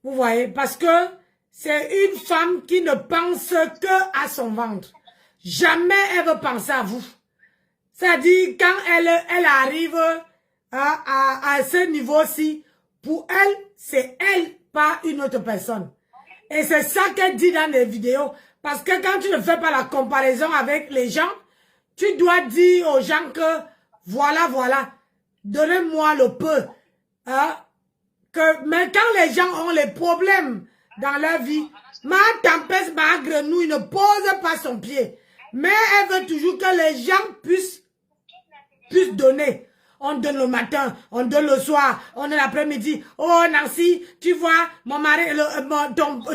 Vous voyez, parce que c'est une femme qui ne pense que à son ventre. Jamais elle veut penser à vous. C'est-à-dire, quand elle arrive à ce niveau-ci, pour elle, c'est elle, pas une autre personne. Et c'est ça qu'elle dit dans les vidéos. Parce que quand tu ne fais pas la comparaison avec les gens, tu dois dire aux gens que, voilà, donnez-moi le peu. Mais quand les gens ont les problèmes dans leur vie, ma tempête, ma grenouille ne pose pas son pied. Mais elle veut toujours que les gens puissent donner. On donne le matin, on donne le soir, on donne l'après-midi. Oh Nancy, tu vois, mon mari,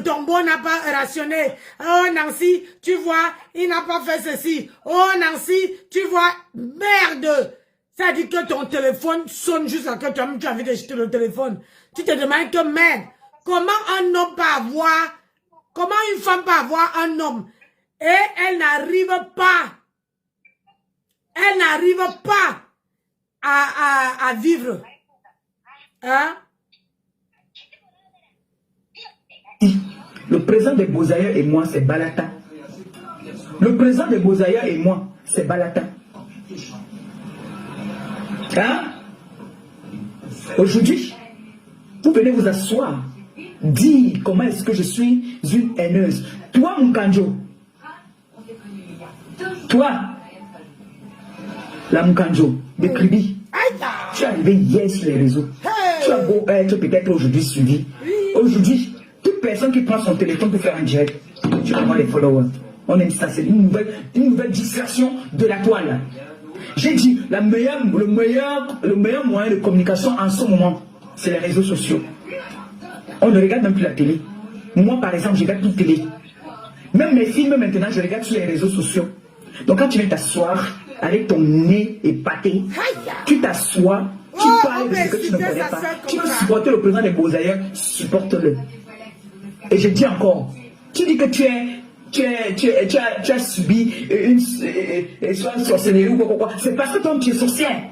ton beau n'a pas rationné. Oh Nancy, tu vois, il n'a pas fait ceci. Oh Nancy, tu vois, merde. Ça dit que ton téléphone sonne jusqu'à que toi-même tu as envie de jeter le téléphone. Tu te demandes que merde, comment un homme peut avoir, comment une femme peut avoir un homme et elle n'arrive pas à vivre. Hein? Le président de Bozaya et moi, c'est Balata. Le président de Bozaya et moi, c'est Balata. Hein? Aujourd'hui, vous venez vous asseoir, dire comment est-ce que je suis une haineuse. Toi, mon Kanjo, toi, la Mkanjo, de Kribi, tu es arrivé hier sur les réseaux. Tu as beau être peut-être aujourd'hui suivi. Aujourd'hui, toute personne qui prend son téléphone pour faire un direct, tu vas voir les followers. On aime ça, c'est une nouvelle distraction de la toile. J'ai dit, le meilleur moyen de communication en ce moment, c'est les réseaux sociaux. On ne regarde même plus la télé. Moi, par exemple, je regarde plus la télé. Même mes films, maintenant, je regarde sur les réseaux sociaux. Donc, quand tu viens t'asseoir avec ton nez épaté, tu t'assois, tu parles de ce que tu ne connais pas. Tu veux supporter le président des Beaux-Ailleurs, supporte-le. Et je dis encore, tu dis que tu as subi soit sorcellerie ou quoi. C'est parce que toi, tu es sorcière.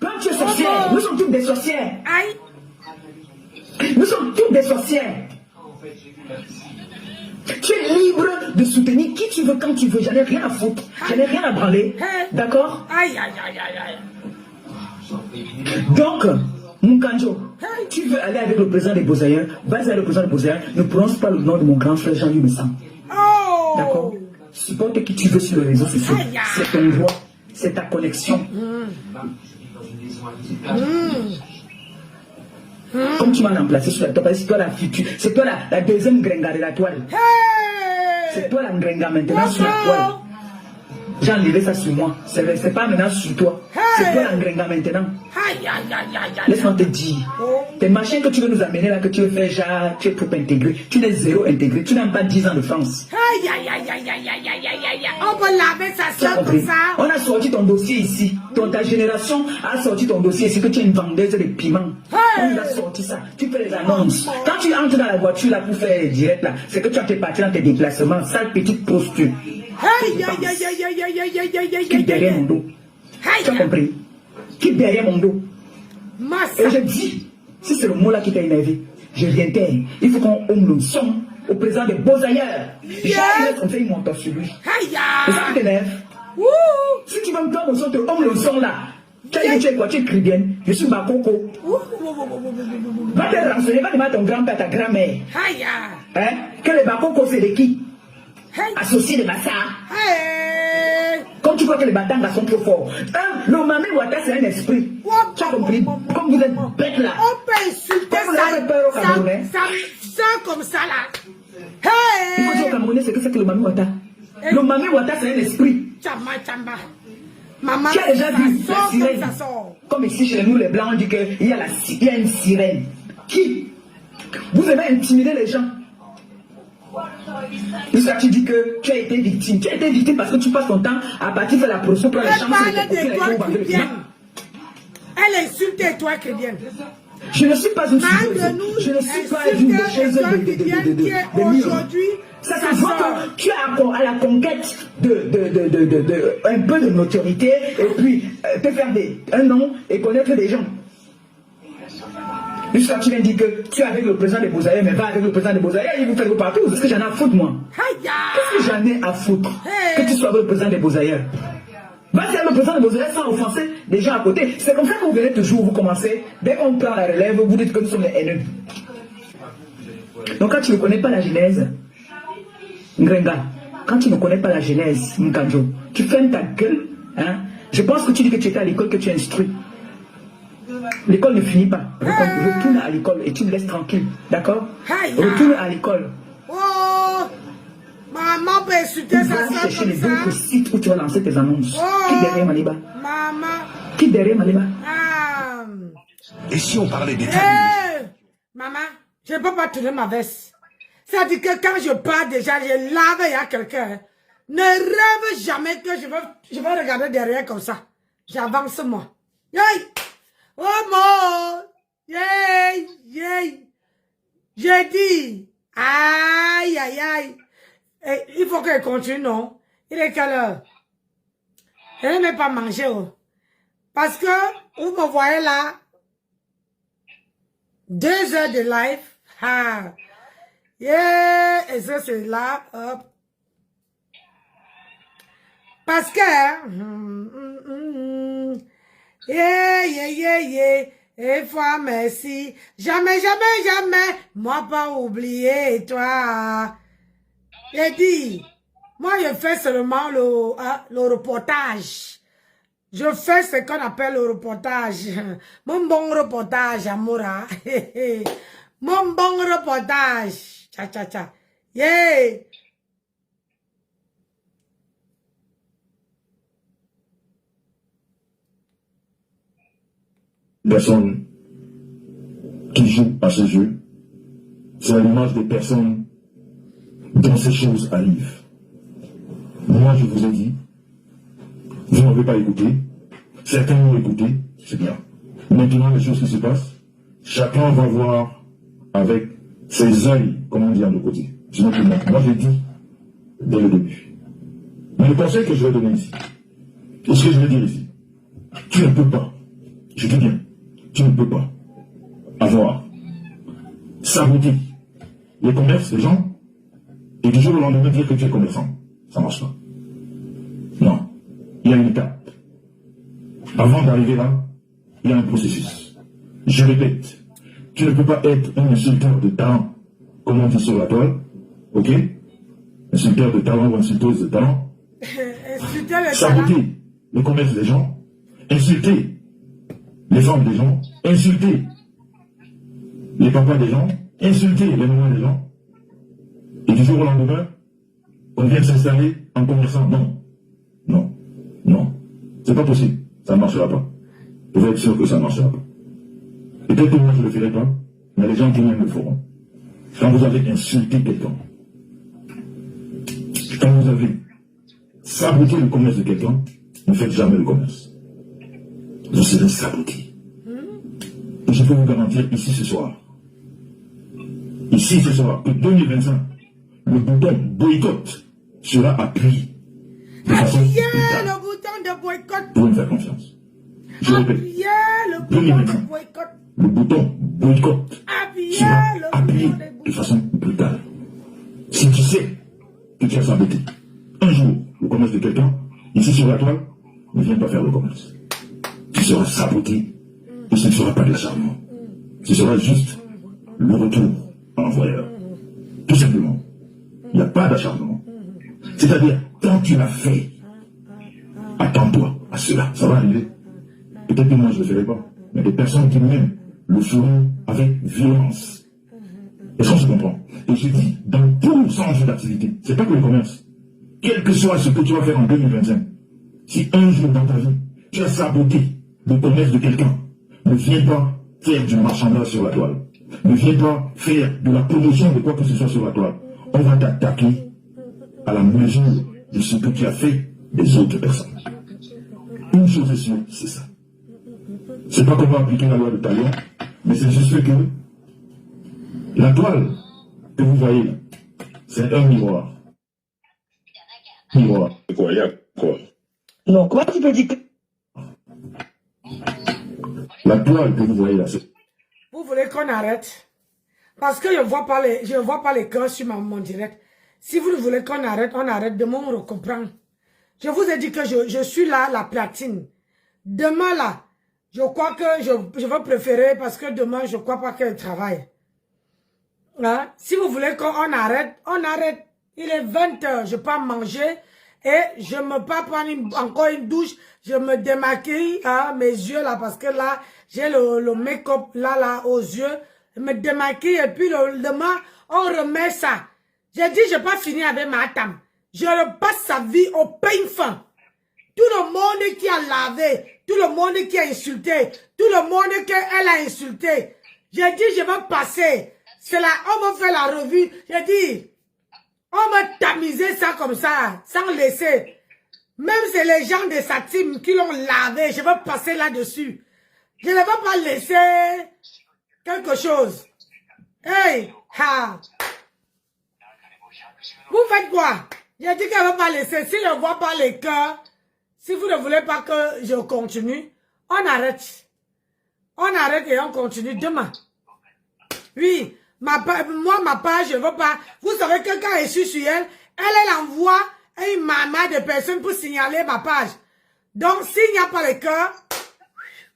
Quand tu es sorcière, nous sommes toutes des sorcières. Nous sommes toutes des sorcières. Tu es libre de soutenir qui tu veux quand tu veux. J'en ai rien à foutre. J'en ai rien à branler. D'accord? Donc, Mkanjo, tu veux aller avec le président des Beaux-Ailleurs, vas-y avec le président des Beaux-Ailleurs, ne prononce pas le nom de mon grand frère Jean-Louis Messam. D'accord? Supporte qui tu veux sur les réseaux sociaux. C'est ton droit, c'est ta connexion. Comme tu m'as remplacé sur la toile, c'est toi la future, c'est toi la deuxième grenga de la toile. C'est toi la grenga maintenant sur la toile. J'ai enlevé ça sur moi. C'est pas maintenant sur toi. C'est toi la grenga maintenant. Laisse-moi te dire. Tes machins que tu veux nous amener là, que tu veux faire genre, tu es trop intégré. Tu es zéro intégré. Tu n'as pas 10 ans de France. On peut laver sa soeur comme ça. On a sorti ton dossier ici. Ta génération a sorti ton dossier ici que tu es une vendeuse de piments. On a sorti ça. Tu fais les annonces. Quand tu entres dans la voiture là pour faire les directs là, c'est que tu as tes parties dans tes déplacements. Sale petite posture. Qui derrière mon dos. Tu as compris? Qui derrière mon dos. Et je dis, si c'est le mot là qui t'a énervé, je réitère. Il faut qu'on le son au président des Beaux-Ailleurs. Jamais comme ça, il monte sur lui. Et ça t'énerve. Si tu veux me faire mon son, le son là. Tu es quoi? Tu es chrétienne. Je suis ma coco. Va te renseigner, va demander à ton grand-père, ta grand-mère. Hein? Que les bakoko c'est de qui? Associé de Massa. Comme tu vois que les Batanga sont trop forts. Le Mamé Ouattara c'est un esprit. Tu as compris? Comme vous êtes bêtes là. On peut insulter ça comme ça là. Il faut dire au Camerounais ce que c'est que le Mamé Ouattara. Le Mamé Ouattara c'est un esprit. Maman, tu as déjà vu la sirène? Comme ici chez nous les blancs on dit qu'il y a une sirène. Qui? Vous aimez intimider les gens. Puisque tu dis que tu as été victime. Tu as été victime parce que tu passes ton temps à partir de la procédure pour les gens. Elle insulte toi chrétienne. Je ne suis pas une sujeuse. Je ne suis pas une sujeuse de aujourd'hui. Ça se voit que tu es à la conquête un peu de notoriété et puis te faire un nom et connaître des gens. Jusqu'à tu viens dire que tu es avec le président des Beaux-Arts, mais va avec le président des Beaux-Arts, il vous fait le partout. Qu'est-ce que j'en ai à foutre, moi? Qu'est-ce que j'en ai à foutre que tu sois avec le président des Beaux-Arts? Va faire le président des Beaux-Arts sans offenser les gens à côté. C'est comme ça que vous venez toujours, vous commencez, dès qu'on prend la relève, vous dites que nous sommes les haineux. Donc quand tu ne connais pas la genèse, Ngrenga, quand tu ne connais pas la genèse, Nkanjo, tu fermes ta gueule, hein? Je pense que tu dis que tu étais à l'école, que tu instruis. L'école ne finit pas. Retourne à l'école et tu me laisses tranquille. D'accord? Retourne à l'école. Oh! Maman peut insulter sa soeur chercher comme les ça. autres sites où tu vas lancer tes annonces. Oh! Qui derrière Maliba? Maman. Qui derrière Maliba? Ah. Et si on parlait des Maman, je ne peux pas tourner ma veste. C'est-à-dire que quand je pars déjà, je lave, il y a quelqu'un. Ne rêve jamais que je vais regarder derrière comme ça. J'avance moi. Yay! Oh mon! Yay! Yay! J'ai dit. Aïe, aïe, aïe. Et il faut qu'elle continue, non? Il est quelle heure? Elle ne pas manger. Oh. Parce que, vous me voyez là, 2 heures de live. Ah. Yeah! Et ça, c'est là. Hop. Parce que, yeah, yeah, yeah, yeah, et fois merci, jamais, jamais, jamais, moi pas oublier toi. J'ai dit, moi je fais seulement le reportage. Je fais ce qu'on appelle le reportage. Mon bon reportage, Amoura. Mon bon reportage. Cha, cha, cha. Yeah! Personne qui joue à ce jeu, c'est à l'image des personnes dont ces choses arrivent. Moi, je vous ai dit, vous n'avez pas écouté, certains m'ont écouté, c'est bien. Maintenant, les choses qui se passent, chacun va voir avec ses yeux, comme on dit à nos côtés. Sinon, moi, je dis dès le début. Mais le conseil que je vais donner ici, et ce que je vais dire ici, tu ne peux pas, je dis bien, tu ne peux pas avoir saboté les commerces des gens et du jour au lendemain dire que tu es commerçant. Ça ne marche pas. Non. Il y a une étape. Avant d'arriver là, il y a un processus. Je répète, tu ne peux pas être un insulteur de talent, comme on dit sur la toile, ok? Insulteur de talent ou insulteuse de talent. Saboter le commerce des gens, insulter les femmes des gens, insulter les papas des gens, insulter les mamans des gens, et du jour au lendemain, on vient s'installer en commerçant. Non, non, non, c'est pas possible, ça ne marchera pas. Vous pouvez être sûr que ça ne marchera pas. Peut-être que moi je ne le ferai pas, mais les gens qui m'aiment le feront. Quand vous avez insulté quelqu'un, quand vous avez saboté le commerce de quelqu'un, ne faites jamais le commerce. Vous serez saboté. Et je peux vous garantir ici ce soir, que 2025, le bouton boycott sera appuyé de façon brutale. Le bouton de boycott. Pour me faire confiance. Je répète, Le bouton 2025, de boycott. le bouton boycott sera appuyé de façon brutale. Si tu sais que tu as saboté un jour le commerce de quelqu'un, ici sur la toile, ne viens pas faire le commerce. Tu seras saboté et ce ne sera pas de l'acharnement. Ce sera juste le retour à l'envoyeur. Tout simplement. Il n'y a pas d'acharnement. C'est-à-dire, quand tu l'as fait, attends-toi à cela. Ça va arriver. Peut-être que moi je ne le ferai pas. Mais des personnes qui m'aiment le feront avec violence. Est-ce qu'on se comprend? Et je dis, dans tout sens d'activité, c'est pas que le commerce. Quel que soit ce que tu vas faire en 2025, si un jour dans ta vie, tu as saboté le commerce de quelqu'un, ne viens pas faire du marchandage sur la toile. Ne viens pas faire de la promotion de quoi que ce soit sur la toile. On va t'attaquer à la mesure de ce que tu as fait des autres personnes. Une chose est sûre, c'est ça. C'est pas qu'on va appliquer la loi de Talion, mais c'est juste que la toile que vous voyez là, c'est un miroir. Miroir. C'est quoi? Il y a quoi? Non, comment tu peux dire que... La toile que vous voyez là, c'est... Vous vous voulez qu'on arrête? Parce que je ne vois pas les cœurs sur mon direct. Si vous voulez qu'on arrête, on arrête. Demain, on recomprend. Je vous ai dit que je suis là, la platine. Demain, là, je crois que je vais préférer parce que demain, je ne crois pas qu'elle travaille. Hein? Si vous voulez qu'on arrête, on arrête. Il est 20h, je peux manger et je me prends encore une douche. Je me démaquille, hein, mes yeux là, parce que là, j'ai le make-up là, aux yeux. Je me démaquille et puis le demain, on remet ça. J'ai dit, je n'ai pas fini avec ma tante. Je repasse sa vie au pain fin. Tout le monde qui a lavé, tout le monde qui a insulté, tout le monde qu'elle a insulté. J'ai dit, je vais passer. C'est là, on va faire la revue. J'ai dit, on va tamiser ça comme ça, sans laisser. Même c'est les gens de sa team qui l'ont lavé, je vais passer là-dessus. Je ne vais pas laisser quelque chose. Hey, ha. Vous faites quoi? J'ai dit qu'elle ne va pas laisser. Si je ne vois pas les cœurs, si vous ne voulez pas que je continue, on arrête. On arrête et on continue demain. Oui, ma page, je ne veux pas. Vous savez que quand je suis sur elle, elle envoie une maman de personnes pour signaler ma page. Donc, s'il n'y a pas les cœurs,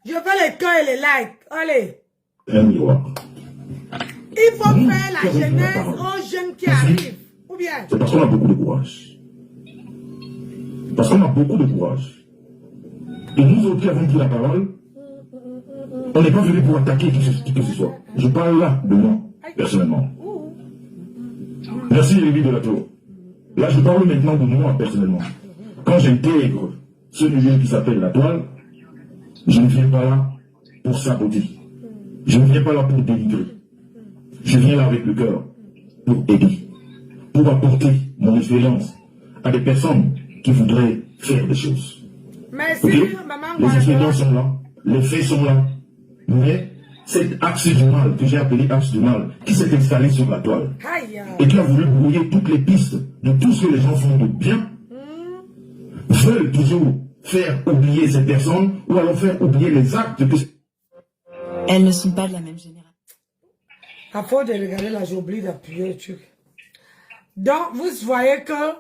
je fais les cœurs et les likes. Allez. Il faut faire la jeunesse aux jeunes qui arrivent. Ou bien? C'est parce qu'on a beaucoup de courage. Parce qu'on a beaucoup de courage. Et nous autres qui avons pris la parole, on n'est pas venu pour attaquer qui que ce soit. Je parle là de moi, personnellement. Merci Lévi de la Tour. Là, je parle maintenant de moi, personnellement. Quand j'intègre ce milieu qui s'appelle la toile, je ne viens pas là pour saboter. Je ne viens pas là pour délivrer. Je viens là avec le cœur pour aider, pour apporter mon expérience à des personnes qui voudraient faire des choses. Merci, okay? maman. Les expériences sont là, les faits sont là. Mais cet axe du mal, que j'ai appelé axe du mal, qui s'est installé sur la toile, et qui a voulu brouiller toutes les pistes de tout ce que les gens font de bien, veulent toujours faire oublier ces personnes, ou alors faire oublier les actes que... Elles ne sont pas de la même génération. À force de regarder là, j'oublie d'appuyer le truc. Donc, vous voyez que...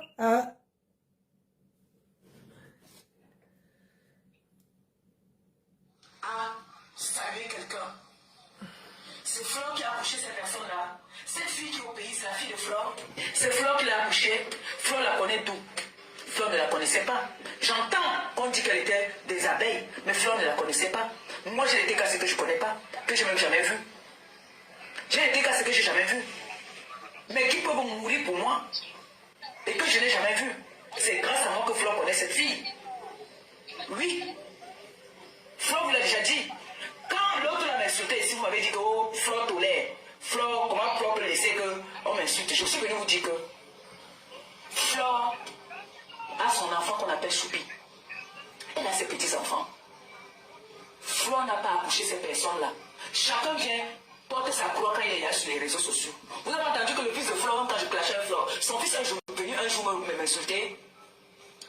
savez quelqu'un. C'est Flore qui a accouché cette personne-là. Cette fille qui est au pays, c'est la fille de Flore. C'est Flore qui l'a accouchée. Flore la connaît tout. Flore ne la connaissait pas. J'entends qu'on dit qu'elle était des abeilles, mais Flore ne la connaissait pas. Moi, j'ai été qu'à ce que je ne connais pas, que je n'ai même jamais vu. J'ai été qu'à ce que je n'ai jamais vu. Mais qui peut mourir pour moi et que je n'ai jamais vu. C'est grâce à moi que Flore connaît cette fille. Oui. Flore vous l'a déjà dit. Quand l'autre l'a insulté, si vous m'avez dit que oh, Flore tolère, Flore, comment Flore peut laisser qu'on m'insulte, je suis venu vous dire que Flore a son enfant qu'on appelle Choupi. Elle a ses petits-enfants. Flore n'a pas accouché ces personnes-là. Chacun vient porter sa croix quand il est là sur les réseaux sociaux. Vous avez entendu que le fils de Flore, quand je clashais avec Flore, son fils est venu un jour m'insulter.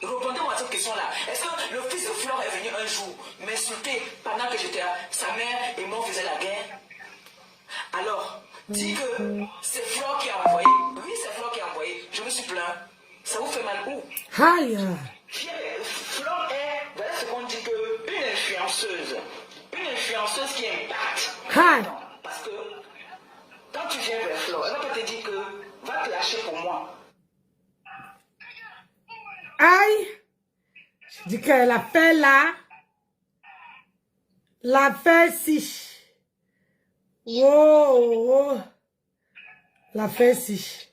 Répondez-moi à cette question-là. Est-ce que le fils de Flore est venu un jour m'insulter pendant que j'étais là, sa mère et moi faisaient la guerre? Alors, dis que c'est Flore qui a envoyé. Oui, c'est Flore qui a envoyé. Je me suis plaint. Ça vous fait mal où? Aïe. Flore est, voilà ce qu'on dit que une influenceuse. Une influenceuse qui impacte. Aïe. Parce que quand tu viens vers Flore, elle va pas te dire que va te lâcher pour moi. Aïe. Je dis qu'elle a fait là. La fait si. Wow. La fait si.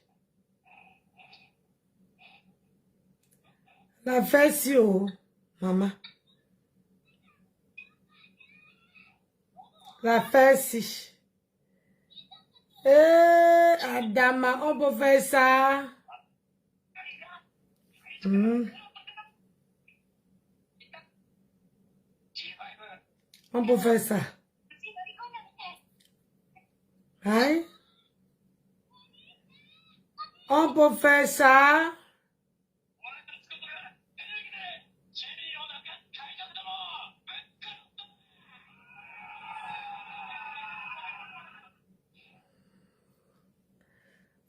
La fait si, oh. Maman. La fait si. Adama, on peut faire ça. On peut faire ça. Hein? On peut faire ça.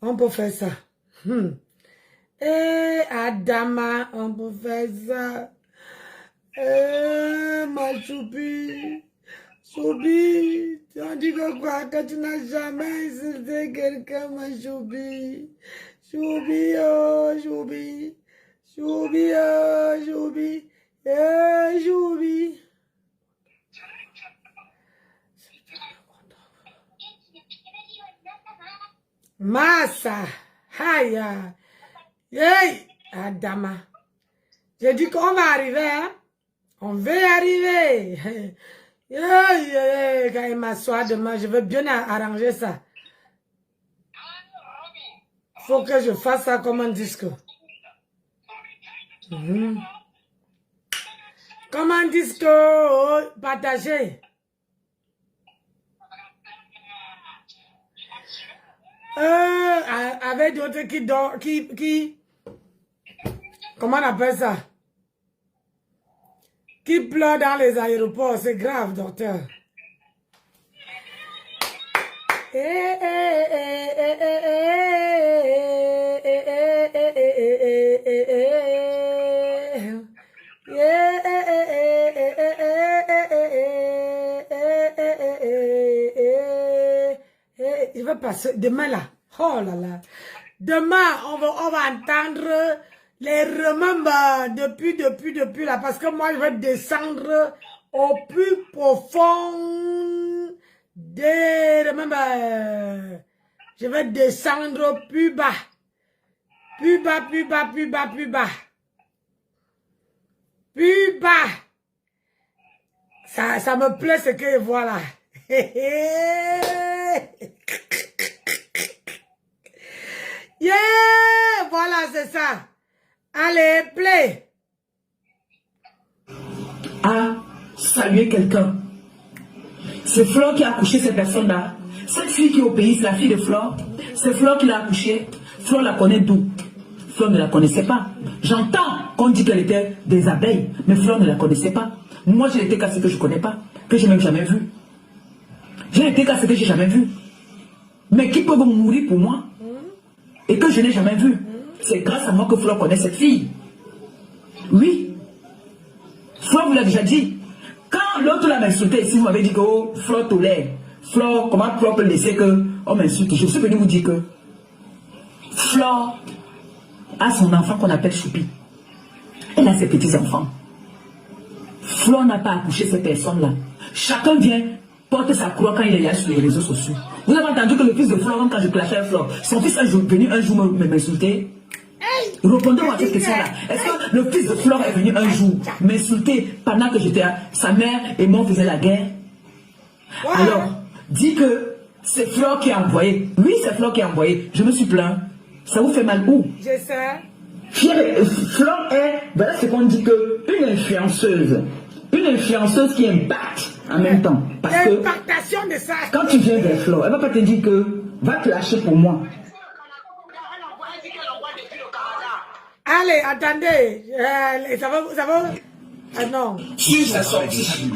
On peut faire ça. Eh, Adama, on peut faire ça. Ma choupi. Choupi, on dit que quoi, que tu n'as jamais insulté quelqu'un, ma choupi. Choupi, oh, choupi. Choupi, oh, choupi. Eh, choupi. Massa, Haya, hey, Adama. J'ai dit qu'on va arriver, hein? On va arriver. Quand il m'assoit demain, je veux bien arranger ça. Faut que je fasse ça comme un disque. Comme un disque partagé. Avec d'autres qui, comment on appelle ça? Qui pleurent dans les aéroports, c'est grave, docteur. Je vais passer demain là. Oh là là. Demain, on va entendre les remember depuis là. Parce que moi, je vais descendre au plus profond des remember. Je vais descendre plus bas. Plus bas, plus bas, plus bas, plus bas. Plus bas. Ça me plaît ce que je vois là. Yeah! Voilà, c'est ça. Allez, play. À saluer quelqu'un. C'est Flore qui a accouché cette personne-là. Cette fille qui est au pays, c'est la fille de Flore. C'est Flore qui l'a accouchée. Flore la connaît d'où? Flore ne la connaissait pas. J'entends qu'on dit qu'elle était des abeilles, mais Flore ne la connaissait pas. Moi, j'ai été qu'à ce que je ne connais pas, que je n'ai même jamais vu. J'ai été qu'à ce que je n'ai jamais vu. Mais qui peut mourir pour moi et que je n'ai jamais vu. C'est grâce à moi que Flore connaît cette fille. Oui. Flore vous l'a déjà dit. Quand l'autre l'a insulté, si vous m'avez dit que oh, Flore tolère, Flore, comment Flore peut laisser qu'on m'insulte? Je suis venu vous dire que Flore a son enfant qu'on appelle Choupi. Elle a ses petits-enfants. Flore n'a pas accouché cette personne-là. Chacun vient porte sa croix quand il est là sur les réseaux sociaux. Vous avez entendu que le fils de Flore, quand je clashais Flore, son fils est venu un jour m'insulter? Répondez-moi à cette question-là. Est-ce que le fils de Flore est venu un jour m'insulter pendant que j'étais à sa mère et moi on faisait la guerre? Alors, dis que c'est Flore qui a envoyé. Oui, c'est Flore qui a envoyé. Je me suis plaint. Ça vous fait mal où? Je sais. Flore est, voilà ce qu'on dit que une influenceuse qui impacte en même temps. Parce que l'impactation de ça. quand tu viens vers Flore, elle va pas te dire que va te lâcher pour moi. Allez, attendez. Ça va. Ah non. Si ça sort d'ici,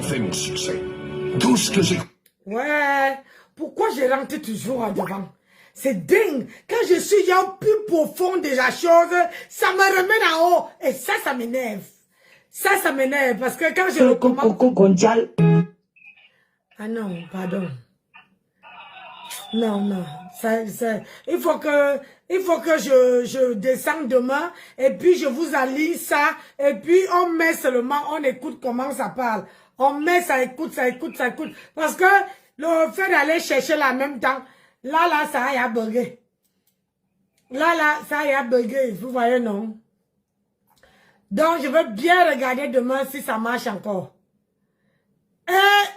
fait mon succès. Tout ce que j'ai... Ouais. Pourquoi je rentre toujours en devant? C'est dingue. Quand je suis au plus profond de la chose, ça me remet en haut. Et ça m'énerve. Ça m'énerve. Parce que quand je recommence... Ah non, pardon. Non. Il faut que je descende demain. Et puis je vous aligne ça. Et puis on met seulement, on écoute comment ça parle. On met, ça écoute. Parce que le fait d'aller chercher la même temps, là, ça y a bugué. Là, ça y a bugué. Vous voyez, non? Donc, je veux bien regarder demain si ça marche encore.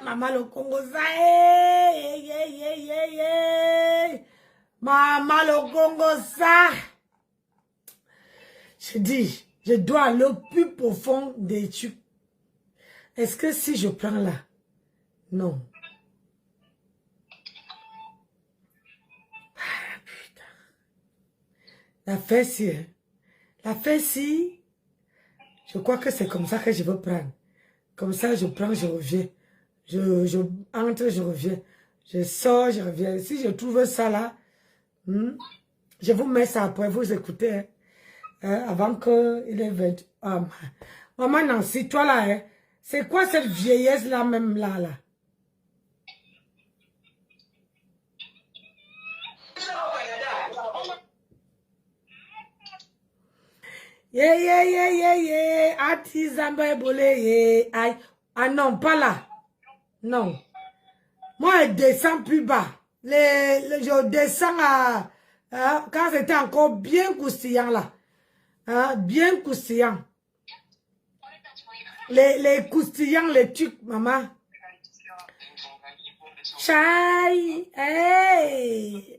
Maman le Congo, ça Maman le Congo, ça. Je dis, je dois aller au plus profond des trucs. Est-ce que si je prends là? Non. La fesse-ci, je crois que c'est comme ça que je veux prendre. Comme ça, je prends, je reviens. Je entre, je reviens. Je sors, je reviens. Si je trouve ça là, Je vous mets ça après, vous écoutez. Avant qu'il est 20. Maman Nancy, toi là, hein, c'est quoi cette vieillesse là même là? Ati Zamba Ebole, ah non, pas là. Non. Moi, je descends plus bas. Je descends à... quand c'était encore bien croustillant là. Bien croustillant. Les croustillants, les trucs, maman. Chai, hey.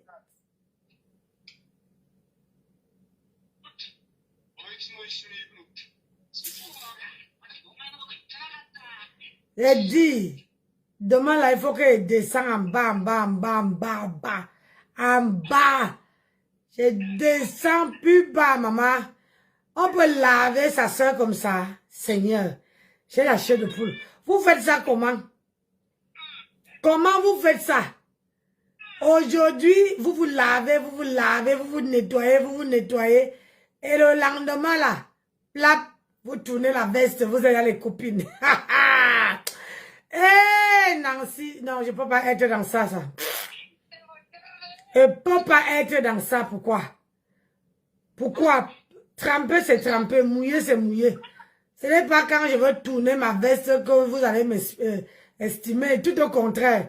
J'ai dit, demain là, il faut que je descende en bas, en bas. Je descends plus bas, maman. On peut laver sa soeur comme ça, Seigneur. J'ai la chair de poule. Vous faites ça comment? Comment vous faites ça? Aujourd'hui, vous vous lavez, vous vous nettoyez. Et le lendemain là, plap, vous tournez la veste, vous êtes les copines. Eh, Nancy, non, je peux pas être dans ça. Je peux pas être dans ça, pourquoi? Pourquoi? Tremper, c'est tremper, mouiller, c'est mouiller. Ce n'est pas quand je veux tourner ma veste que vous allez m'estimer, tout au contraire.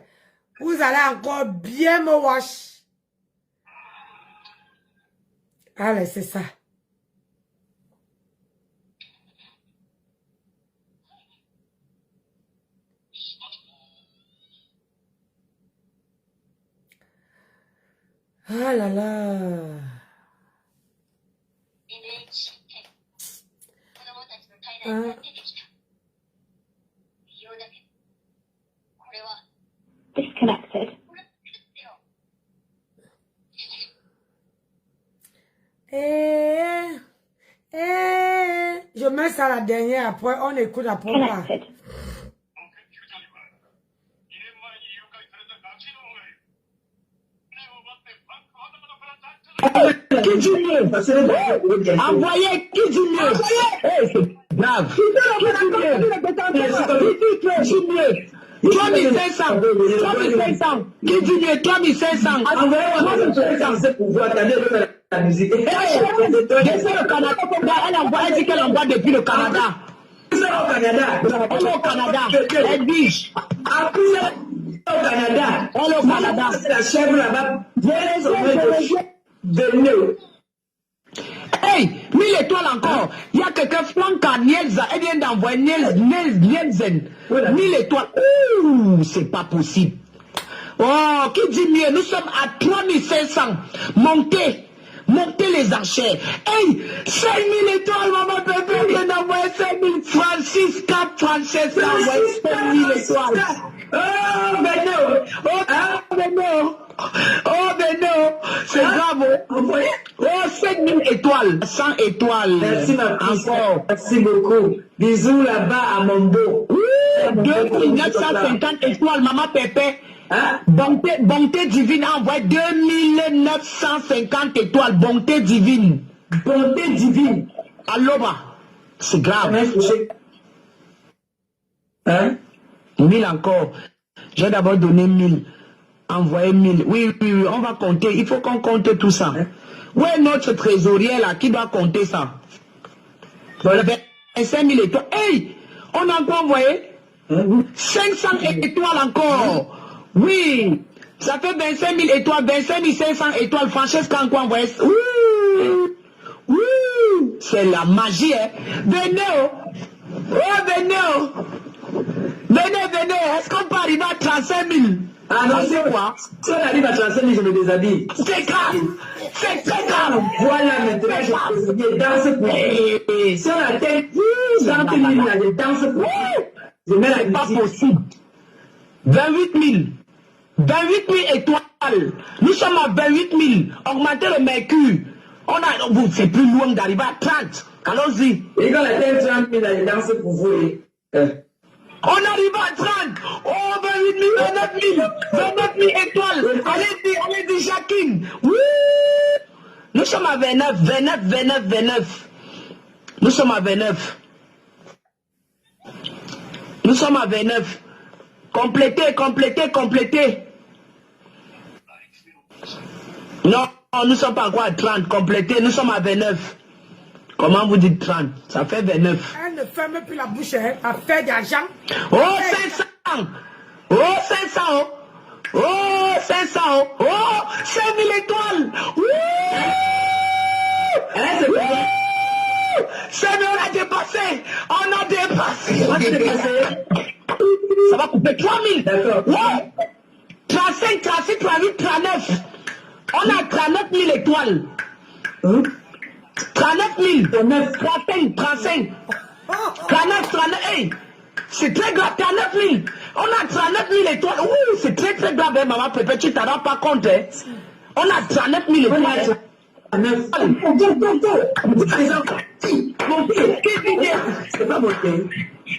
Vous allez encore bien me wash. Allez, c'est ça. Ah là là. Disconnected. Je mets ça la dernière, après on écoute après. Connected. Qui dit mieux? Envoyez, qui dit mieux? C'est grave. Qui dit mieux? 3500. 3500. Qui dit mieux? 3500. Envoyez 3500. C'est pour vous attendez la musique. Le Canada. Elle dit qu'elle envoie depuis le Canada. Elle est au Canada. Elle dit. Au Canada. Elle est au Canada. C'est la chèvre là-bas. Hey, 1000 étoiles encore. Il y a quelqu'un, Franca Nielza, elle vient d'envoyer Nielzen. 1000 étoiles. Ouh, c'est pas possible. Oh, qui dit mieux? Nous sommes à 3500. Montez les enchères. Hey, 5000 étoiles, maman bébé vient d'envoyer 5000. Francis Cap Française a envoyé 5000 étoiles. Oh, mais non. Oh, mais non. Oh, mais non, c'est grave. Oh, 5000 étoiles, 100 étoiles. Merci, ma encore. Merci beaucoup. Bisous là-bas à Mombo. 2950 étoiles, maman Pépé. Hein? Bonté divine a envoyé 2950 étoiles. Bonté divine. Bonté divine. Aloba. C'est grave. Hein? 1000 encore. J'ai d'abord donné 1000. Envoyer 1000. Oui, on va compter. Il faut qu'on compte tout ça. Où est notre trésorier là qui doit compter ça? 5000 étoiles. Hey! On a encore envoyé 500 étoiles encore. Oui! Ça fait 25 000 étoiles, 25 500 étoiles. Francesca encore envoyé. Oui! C'est la magie, hein? Venez! Oh, venez! Venez! Est-ce qu'on peut arriver à 35 000? Ah non, c'est quoi? Si on arrive à 35 000, je me déshabille. C'est grave! C'est très grave! Voilà, maintenant, je danse pour vous. Si on atteint 30 000, je danse pour vous. Je mets la musique. C'est pas possible. 28 000. 28 000 étoiles. Nous sommes à 28 000. Augmentez le mercure. C'est plus loin d'arriver à 30. Allons-y. Et quand on atteint 30 000, je danse pour vous. On arrive à 30. Oh, 28 000, 29 000 étoiles. Allez-y, Jacqueline. Oui. Nous sommes à 29. Nous sommes à 29. Nous sommes à 29. Complétez. Non, nous ne sommes pas encore à 30. Complétez, nous sommes à 29. Comment vous dites 30? Ça fait 29. Elle ne ferme plus la bouche, elle a fait d'argent. Oh, 500. Oh, 500. Oh, 500. Oh, 5000 étoiles. Oui. C'est bien, on a dépassé. Ça va couper 3000. D'accord. Ouais. 35, 36, 38, 39. On a 39 000 étoiles. 39 000. 35. 39, hey. C'est très grave, 39 000. On a 39 000 étoiles. Ouh, c'est très grave, hein, maman Pépé, tu t'en rends pas compte. Hein. On a 39 000 étoiles.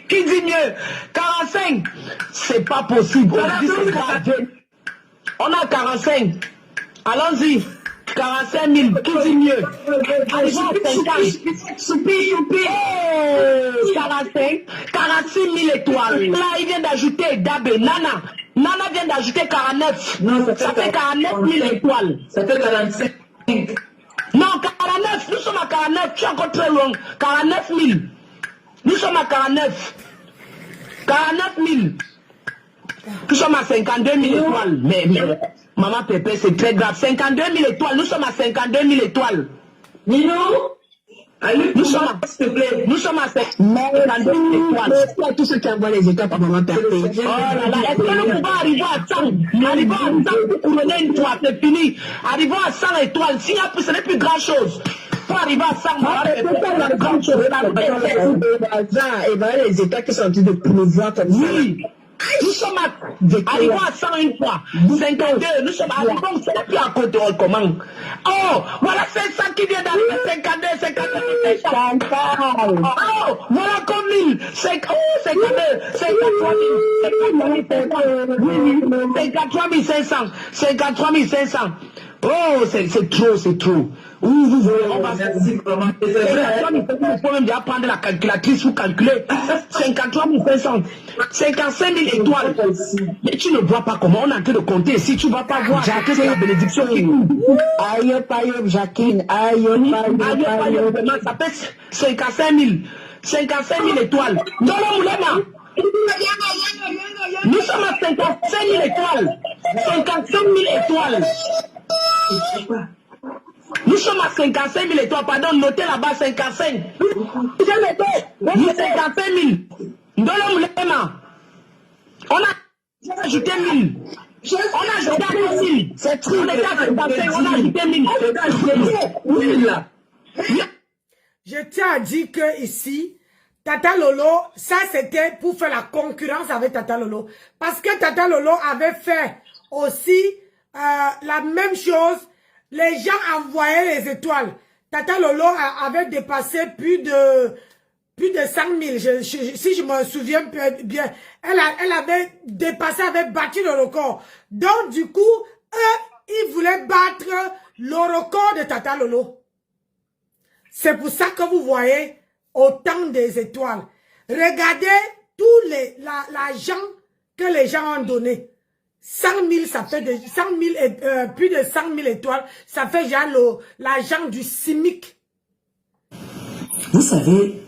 Qui dit mieux? 45. C'est pas possible. On a 45. Allons-y. 45 000. Qui dit mieux? Arrivons à 50. Soupi. Oh, 45. 46 000 étoiles. Là, il vient d'ajouter Dabé. Nana vient d'ajouter 49. Non, ça fait 49 000 étoiles. Ça fait 45. Non, 49, nous sommes à 49, tu es encore très loin. 49 000. Nous sommes à 49. 49 000. Nous sommes à 52 000 étoiles. Mais maman Pépé, c'est très grave. 52 000 étoiles, nous sommes à 52 000 étoiles. Nino, nous sommes à 52 000 étoiles. Tous ceux qui envoient les étoiles par maman Pépé. Oh là là, est-ce que nous pouvons arriver à 100? Arrivons à 100 pour couronner une fois, c'est fini. Arrivons à 100 étoiles. S'il y a plus, ce n'est plus grand chose. Pour arriver à 100, et voilà les étoiles qui sont en train de pleuvoir comme ça. Oui. Nous sommes arrivons à 100 une fois. 52, nous sommes arrivés, c'est plus à côté, on commande. Oh, voilà 500 qui vient d'arriver, 52. Oh, voilà comme 1000. 52, 53 500. 53 500. Oh, c'est trop. Vous voulez, on va faire. Vous pouvez déjà prendre la calculatrice pour calculer. 53 500. 55 000 étoiles. Mais tu ne vois pas comment on est en train de compter. Si tu ne vas pas voir, Jacques, c'est la bénédiction qui coule. Aïe, Jacqueline. Aïe, ça fait 55 000. 55 000 étoiles. Dans le moulema. Nous sommes à 55 000 étoiles. 55 000 étoiles. Nous sommes à 55 000 étoiles. Pardon, notez là-bas 55. Nous 55 000. Dans le moulema. On a ajouté 1000. On a ajouté 1000. C'est trop. On était à 55. On a ajouté 1000. Je tiens à dire que ici, Tata Lolo, ça c'était pour faire la concurrence avec Tata Lolo. Parce que Tata Lolo avait fait aussi la même chose. Les gens envoyaient les étoiles. Tata Lolo avait dépassé plus de 100 000. Si je me souviens bien, elle avait dépassé, avait battu le record. Donc du coup, eux, ils voulaient battre le record de Tata Lolo. C'est pour ça que vous voyez autant des étoiles. Regardez tout l'argent que les gens ont donné. 100 000, ça fait plus de 100 000 étoiles. Ça fait déjà l'argent du CIMIC. Vous savez,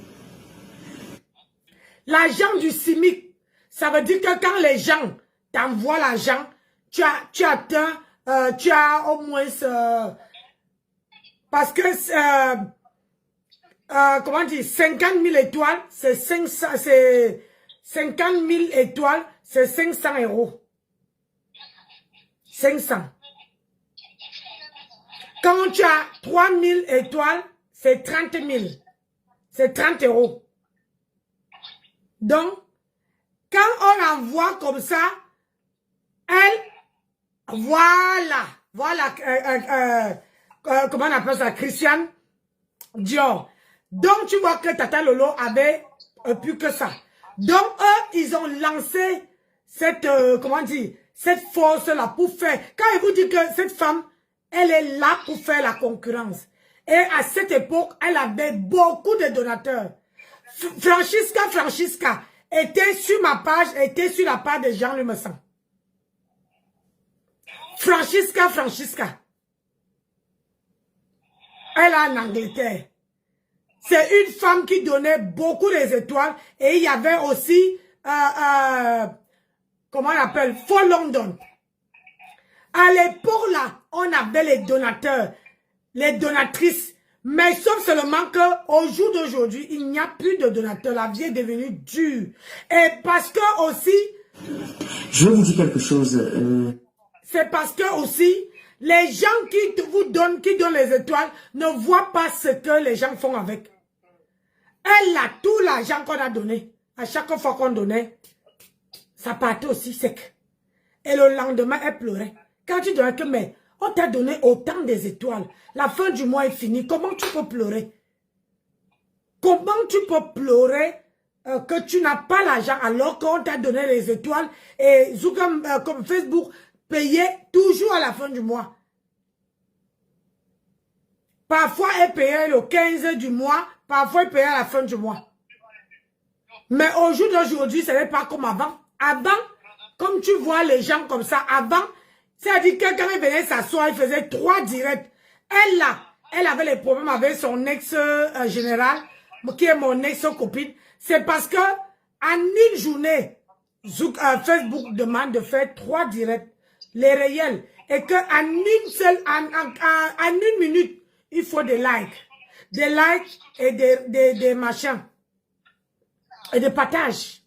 l'argent du CIMIC, ça veut dire que quand les gens t'envoient l'argent, tu as au moins parce que comment dire, 50 000 étoiles, c'est 500, c'est 50 000 étoiles, c'est 500 €. 500. Quand tu as 3 000 étoiles, c'est 30 000. C'est 30 €. Donc, quand on envoie comme ça, elle, voilà, comment on appelle ça, Christian Dior. Donc, tu vois que Tata Lolo avait plus que ça. Donc, eux, ils ont lancé cette, comment dire, cette force-là pour faire. Quand il vous dit que cette femme, elle est là pour faire la concurrence. Et à cette époque, elle avait beaucoup de donateurs. Francisca était sur ma page, était sur la page de Jean Lumessan. Francisca. Elle est en Angleterre. C'est une femme qui donnait beaucoup les étoiles. Et il y avait aussi, comment on appelle, For London. À l'époque là, on avait les donateurs, les donatrices. Mais sauf seulement qu'au jour d'aujourd'hui, il n'y a plus de donateurs. La vie est devenue dure. Et parce que aussi... Je vais vous dire quelque chose. C'est parce que aussi, les gens qui vous donnent, qui donnent les étoiles, ne voient pas ce que les gens font avec. Elle a tout l'argent qu'on a donné. À chaque fois qu'on donnait, ça partait aussi sec. Et le lendemain, elle pleurait. Quand tu donnes que, mais on t'a donné autant des étoiles. La fin du mois est finie. Comment tu peux pleurer? Comment tu peux pleurer que tu n'as pas l'argent alors qu'on t'a donné les étoiles et comme Facebook payait toujours à la fin du mois? Parfois, elle payait le 15 du mois, parfois, elle payait à la fin du mois. Mais au jour d'aujourd'hui, ce n'est pas comme avant. Avant, comme tu vois les gens comme ça, avant, c'est-à-dire que quand elle venait s'asseoir, elle faisait 3 directs. Elle, là, elle avait les problèmes avec son ex-général, qui est mon ex-copine. C'est parce que en une journée, Facebook demande de faire 3 directs, les réels. Et qu'en une minute, il faut des likes. Des likes et des machins. Et des partages.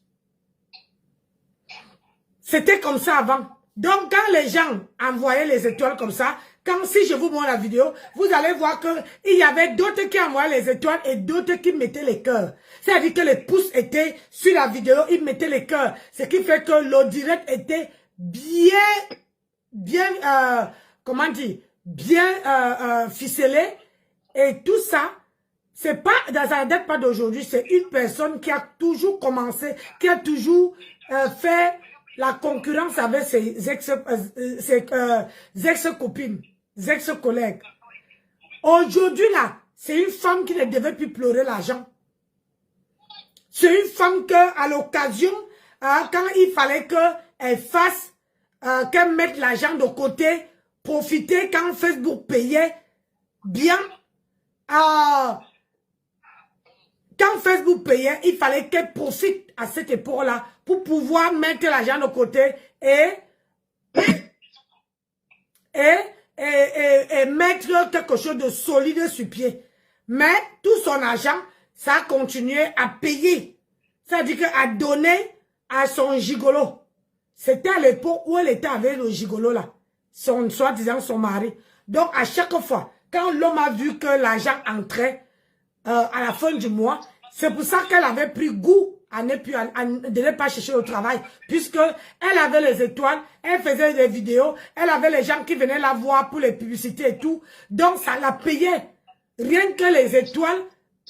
C'était comme ça avant. Donc, quand les gens envoyaient les étoiles comme ça, si je vous montre la vidéo, vous allez voir qu'il y avait d'autres qui envoyaient les étoiles et d'autres qui mettaient les cœurs. C'est-à-dire que les pouces étaient sur la vidéo, ils mettaient les cœurs. Ce qui fait que le direct était comment dire, bien ficelé. Et tout ça, c'est pas, ça ne date pas d'aujourd'hui, c'est une personne qui a toujours commencé, qui a toujours fait la concurrence avec ses ex-copines, ex-collègues. Aujourd'hui, là, c'est une femme qui ne devait plus pleurer l'argent. C'est une femme que, à l'occasion, quand il fallait qu'elle fasse, qu'elle mette l'argent de côté, profiter quand Facebook payait bien, quand Facebook payait, il fallait qu'elle profite à cette époque-là pour pouvoir mettre l'argent de côté et mettre quelque chose de solide sur pied. Mais tout son argent, ça a continué à payer. C'est-à-dire qu'à donner à son gigolo. C'était à l'époque où elle était avec le gigolo là. Soi-disant son mari. Donc à chaque fois, quand l'homme a vu que l'argent entrait à la fin du mois, c'est pour ça qu'elle avait pris goût à ne pas chercher au travail. Puisque elle avait les étoiles, elle faisait des vidéos, elle avait les gens qui venaient la voir pour les publicités et tout. Donc ça la payait. Rien que les étoiles,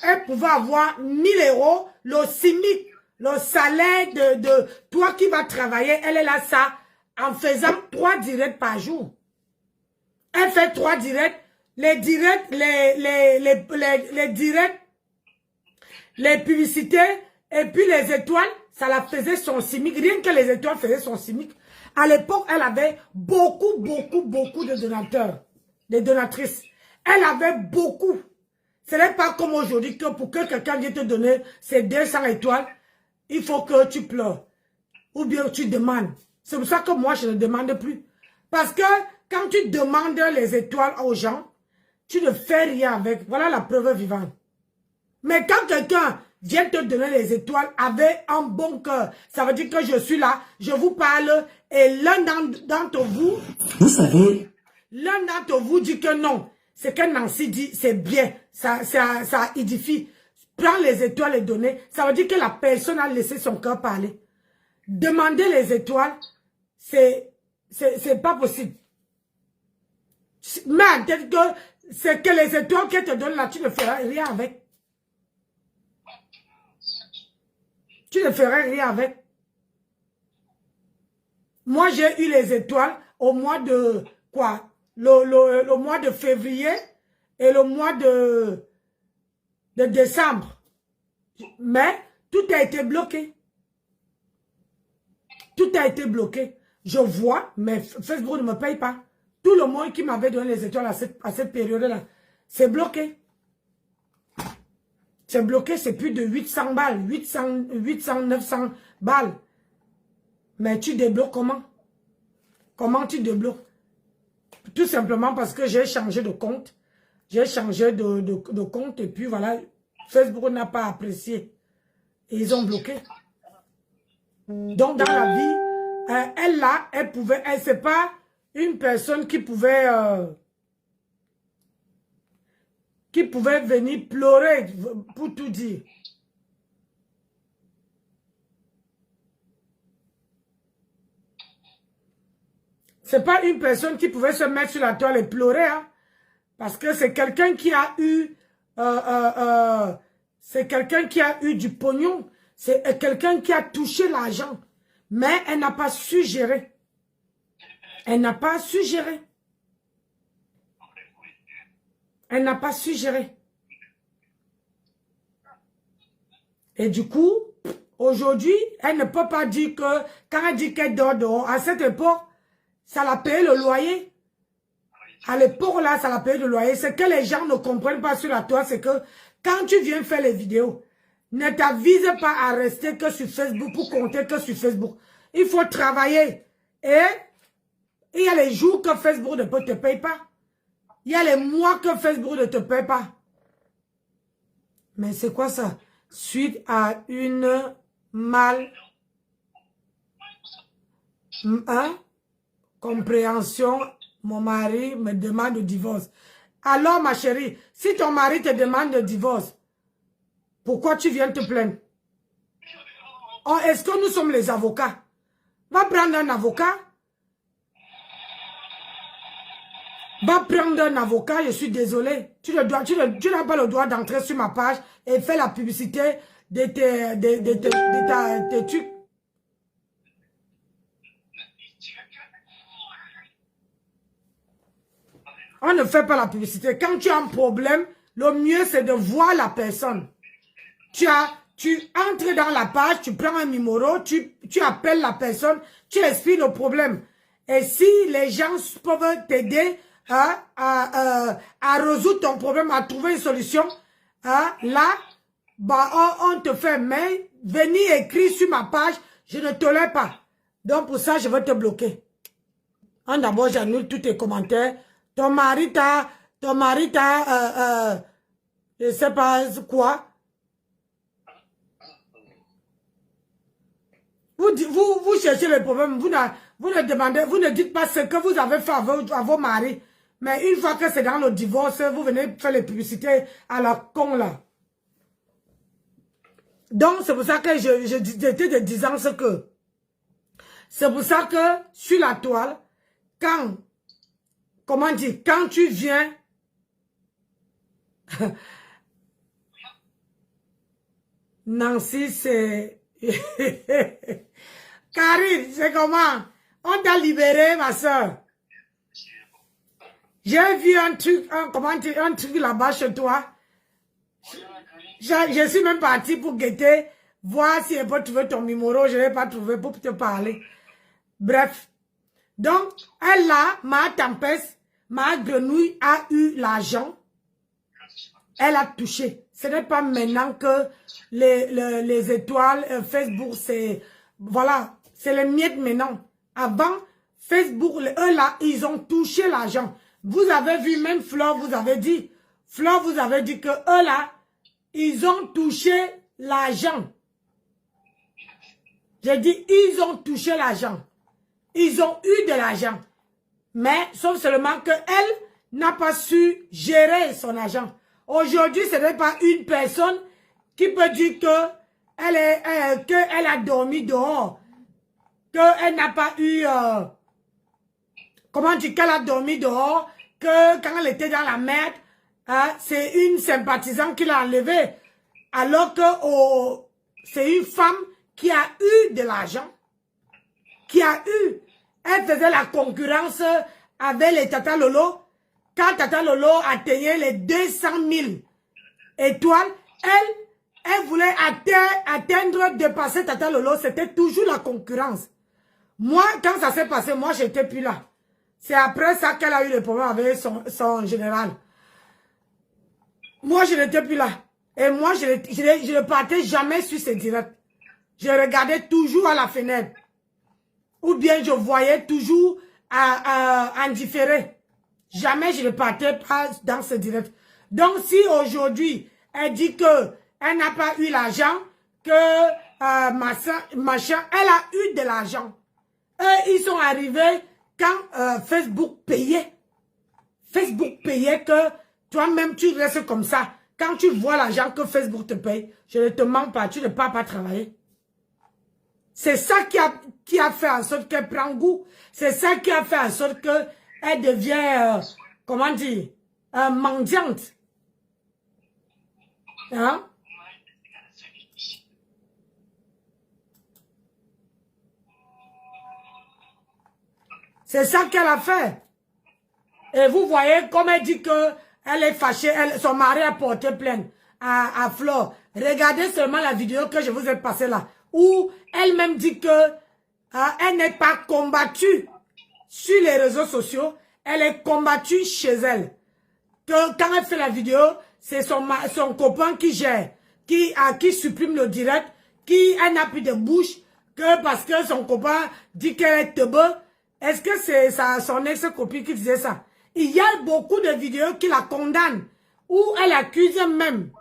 elle pouvait avoir 1000 €, le SMIC, le salaire de toi qui vas travailler, elle est là ça, en faisant 3 directs par jour. Elle fait 3 directs. Les directs, les directs, les publicités, et puis les étoiles, ça la faisait son SMIC. Rien que les étoiles faisaient son SMIC. À l'époque, elle avait beaucoup de donateurs, des donatrices. Elle avait beaucoup. Ce n'est pas comme aujourd'hui que pour que quelqu'un vienne te donner ses 200 étoiles, il faut que tu pleures. Ou bien tu demandes. C'est pour ça que moi, je ne demande plus. Parce que quand tu demandes les étoiles aux gens, tu ne fais rien avec. Voilà la preuve vivante. Mais quand quelqu'un vient te donner les étoiles avec un bon cœur, ça veut dire que je suis là, je vous parle, et l'un d'entre vous, vous savez, l'un d'entre vous dit que non. Ce que Nancy dit, c'est bien, ça édifie. Prends les étoiles et donner. Ça veut dire que la personne a laissé son cœur parler. Demander les étoiles, c'est pas possible. Mais peut-être que c'est que les étoiles qu'elle te donne là, tu ne feras rien avec. Tu ne ferais rien avec. Moi, j'ai eu les étoiles au mois de quoi? Le mois de février et le mois de décembre. Mais tout a été bloqué. Tout a été bloqué. Je vois, mais Facebook ne me paye pas. Tout le monde qui m'avait donné les étoiles à cette période-là, c'est bloqué. C'est bloqué, c'est plus de 800 balles, 800, 900 balles. Mais tu débloques comment? Comment tu débloques? Tout simplement parce que j'ai changé de compte. J'ai changé de compte et puis voilà, Facebook n'a pas apprécié. Et ils ont bloqué. Donc dans la vie, elle là, elle pouvait, c'est pas une personne qui pouvait venir pleurer pour tout dire. C'est pas une personne qui pouvait se mettre sur la toile et pleurer, hein, parce que c'est quelqu'un qui a eu, c'est quelqu'un qui a eu du pognon, c'est quelqu'un qui a touché l'argent, mais elle n'a pas su gérer. Elle n'a pas su gérer. Elle n'a pas su gérer. Et du coup, aujourd'hui, elle ne peut pas dire que, quand elle dit qu'elle dort dehors, à cette époque, ça l'a payé le loyer. À l'époque là, ça l'a payé le loyer. C'est que les gens ne comprennent pas sur la toile, c'est que quand tu viens faire les vidéos, ne t'avise pas à rester que sur Facebook pour compter que sur Facebook. Il faut travailler. Et il y a les jours que Facebook ne te paye pas. Il y a les mois que Facebook ne te paye pas. Mais c'est quoi ça? Suite à une compréhension, mon mari me demande le divorce. Alors ma chérie, si ton mari te demande le divorce, pourquoi tu viens te plaindre? Oh, est-ce que nous sommes les avocats? Va prendre un avocat. Va prendre un avocat, je suis désolé. Tu n'as pas le droit d'entrer sur ma page et faire la publicité de tes trucs. On ne fait pas la publicité. Quand tu as un problème, le mieux c'est de voir la personne. Tu entres dans la page, tu prends un numéro, tu appelles la personne, tu expliques le problème. Et si les gens peuvent t'aider à résoudre ton problème, à trouver une solution, là, bah, on te fait. Mais venir écrire sur ma page, je ne tolère pas. Donc pour ça, je vais te bloquer. D'abord, j'annule tous tes commentaires. Ton mari t'a, je sais pas quoi. Vous cherchez le problème, vous ne demandez, vous ne dites pas ce que vous avez fait à vos maris. Mais une fois que c'est dans le divorce, vous venez faire les publicités à la con là. Donc c'est pour ça que j'étais de disant ce que. C'est pour ça que sur la toile, quand, comment dire, quand tu viens, Nancy c'est... Karine, c'est comment? On t'a libéré, ma soeur. J'ai vu un truc, un truc là-bas chez toi. Je suis même partie pour guetter, voir si elle peut trouver ton numéro. Je ne l'ai pas trouvé pour te parler. Bref. Donc, elle là, ma tempête, ma grenouille a eu l'argent. Elle a touché. Ce n'est pas maintenant que les étoiles, Facebook, c'est... Voilà, c'est les miettes maintenant. Avant, Facebook, eux là, ils ont touché l'argent. Vous avez vu, même Flore vous avez dit. Flore vous avez dit que eux là, ils ont touché l'argent. J'ai dit, ils ont touché l'argent. Ils ont eu de l'argent. Mais, sauf seulement qu'elle n'a pas su gérer son argent. Aujourd'hui, ce n'est pas une personne qui peut dire qu'elle a dormi dehors. Qu'elle n'a pas eu... comment dire qu'elle a dormi dehors? Que quand elle était dans la merde, c'est une sympathisante qui l'a enlevée. Alors que c'est une femme qui a eu de l'argent, elle faisait la concurrence avec les Tata Lolo. Quand Tata Lolo atteignait les 200 000 étoiles, elle voulait atteindre, dépasser Tata Lolo. C'était toujours la concurrence. Moi, quand ça s'est passé, moi, j'étais plus là. C'est après ça qu'elle a eu le problème avec son général. Moi, je n'étais plus là. Et moi, je ne partais jamais sur ces directs. Je regardais toujours à la fenêtre. Ou bien je voyais toujours en différé. Jamais je ne partais pas dans ce direct. Donc, si aujourd'hui, elle dit qu'elle n'a pas eu l'argent, que machin, elle a eu de l'argent. Eux, ils sont arrivés quand Facebook payait. Facebook payait que toi-même, tu restes comme ça. Quand tu vois l'argent que Facebook te paye, je ne te mens pas, tu ne pars pas travailler. C'est ça qui a fait en sorte qu'elle prend goût. C'est ça qui a fait en sorte qu'elle devient, comment dire, mendiante. Hein? C'est ça qu'elle a fait. Et vous voyez, comme elle dit qu'elle est fâchée, son mari a porté plainte à Flore. Regardez seulement la vidéo que je vous ai passée là, où elle-même dit que elle n'est pas combattue sur les réseaux sociaux, elle est combattue chez elle. Que quand elle fait la vidéo, c'est son copain qui gère, qui supprime le direct, elle n'a plus de bouche, que parce que son copain dit qu'elle est teubeux. Est-ce que c'est son ex-copine qui disait ça? Il y a beaucoup de vidéos qui la condamnent, où elle accuse même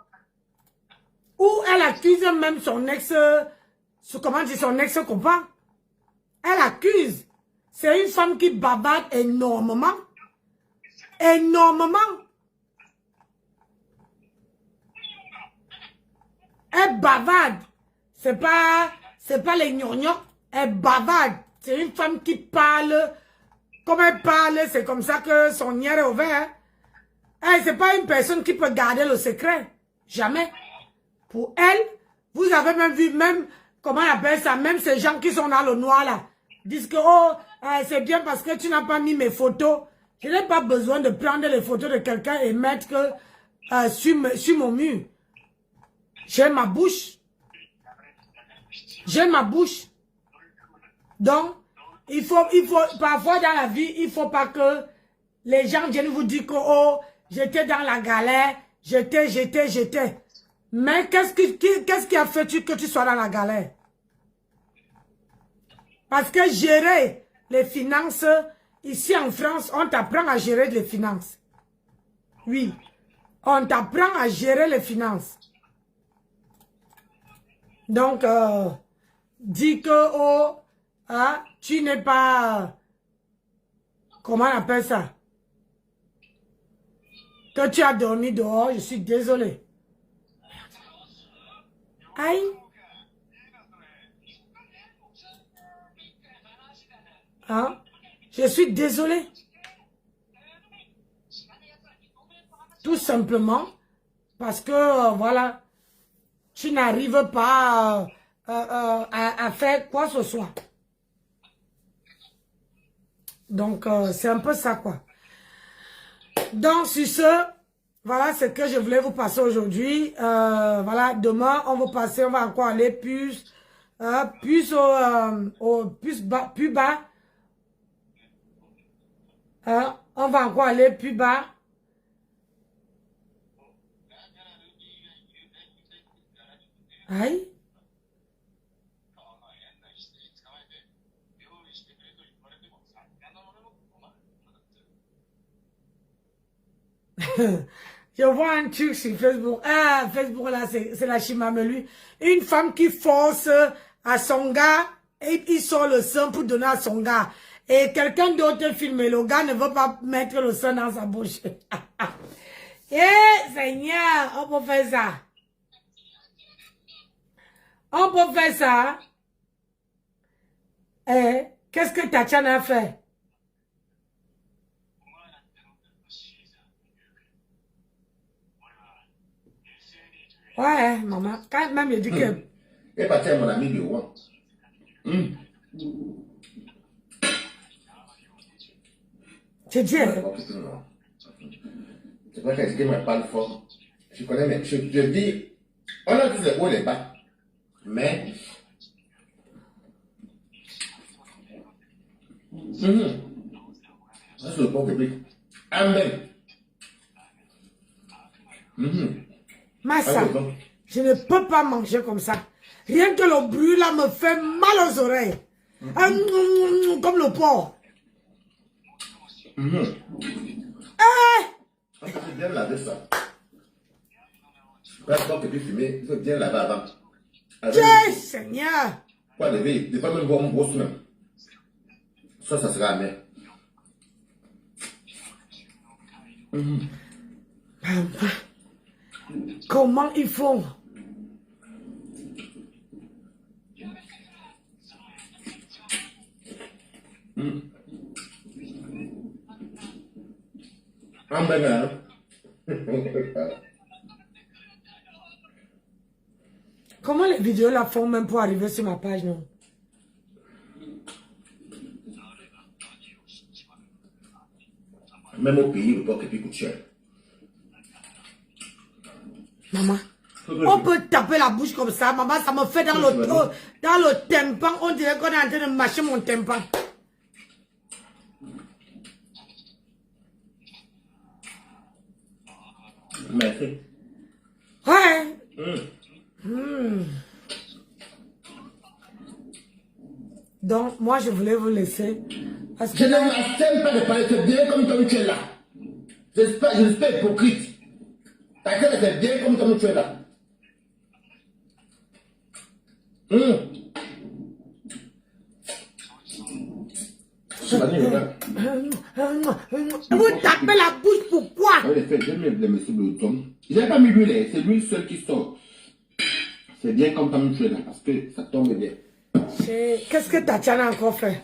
son ex-copain. Elle accuse. C'est une femme qui bavarde énormément. Énormément. Elle bavarde. C'est pas les gnognos. Elle bavarde. C'est une femme qui parle. Comme elle parle, c'est comme ça que son nier est ouvert. Elle, c'est pas une personne qui peut garder le secret. Jamais. Pour elle, vous avez même vu, comment on appelle ça, même ces gens qui sont dans le noir là, disent que, c'est bien parce que tu n'as pas mis mes photos. Je n'ai pas besoin de prendre les photos de quelqu'un et mettre sur mon mur. J'ai ma bouche. J'ai ma bouche. Donc, il faut, parfois dans la vie, il ne faut pas que les gens viennent vous dire que, oh, j'étais dans la galère, j'étais. Mais qu'est-ce qui a fait que tu sois dans la galère? Parce que gérer les finances, ici en France, on t'apprend à gérer les finances. Oui, on t'apprend à gérer les finances. Donc, dis que, oh, tu n'es pas, comment on appelle ça? Que tu as dormi dehors, je suis désolé. Aïe. Hein? Je suis désolé. Tout simplement parce que, voilà, tu n'arrives pas à faire quoi que ce soit. Donc, c'est un peu ça, quoi. Donc, sur ce, voilà ce que je voulais vous passer aujourd'hui. Voilà, demain, on va encore aller plus bas. On va encore aller plus bas. Aïe. Je vois un truc sur Facebook. Ah, Facebook là, c'est la chimamelu. Une femme qui force à son gars et il sort le sein pour donner à son gars. Et quelqu'un d'autre filme. Le gars ne veut pas mettre le sein dans sa bouche. Eh, Seigneur, on peut faire ça. On peut faire ça. Eh, qu'est-ce que Tatiana a fait? Ouais, maman, quand même, il dit que Et parti à mon ami de Rouen. C'est bien. C'est pas quelqu'un qui me parle fort. Je connais, mais je dis, on a dit les hauts et les bas. Mais, ça c'est le bon public. Amen. Massa, je ne peux pas manger comme ça. Rien que le bruit là me fait mal aux oreilles. Comme le porc. Il faut bien laver ça. Parce que tu fumes, il faut bien laver avant. Dieu Seigneur. Pas lever, il ne faut pas même voir mon brosse même. Ça sera amer. Comment ils font? Comment les vidéos la font même pour arriver sur ma page, non? Même au pays, le porc qui coûte cher. Maman, on peut taper la bouche comme ça, maman, ça me fait dans le tympan, on dirait qu'on est en train de mâcher mon tympan. Merci. Ouais. Donc, moi, je voulais vous laisser. Parce que Je ne m'aime pas de parler, c'est bien comme tu es là. Je ne suis pas hypocrite. Ta gueule, c'est bien comme tu es là. vous tapez la bouche, pourquoi? Je n'ai pas mis l'huile, c'est l'huile seule qui sort. C'est bien comme tu es là, parce que ça tombe bien. Qu'est-ce que Tatiana a encore fait?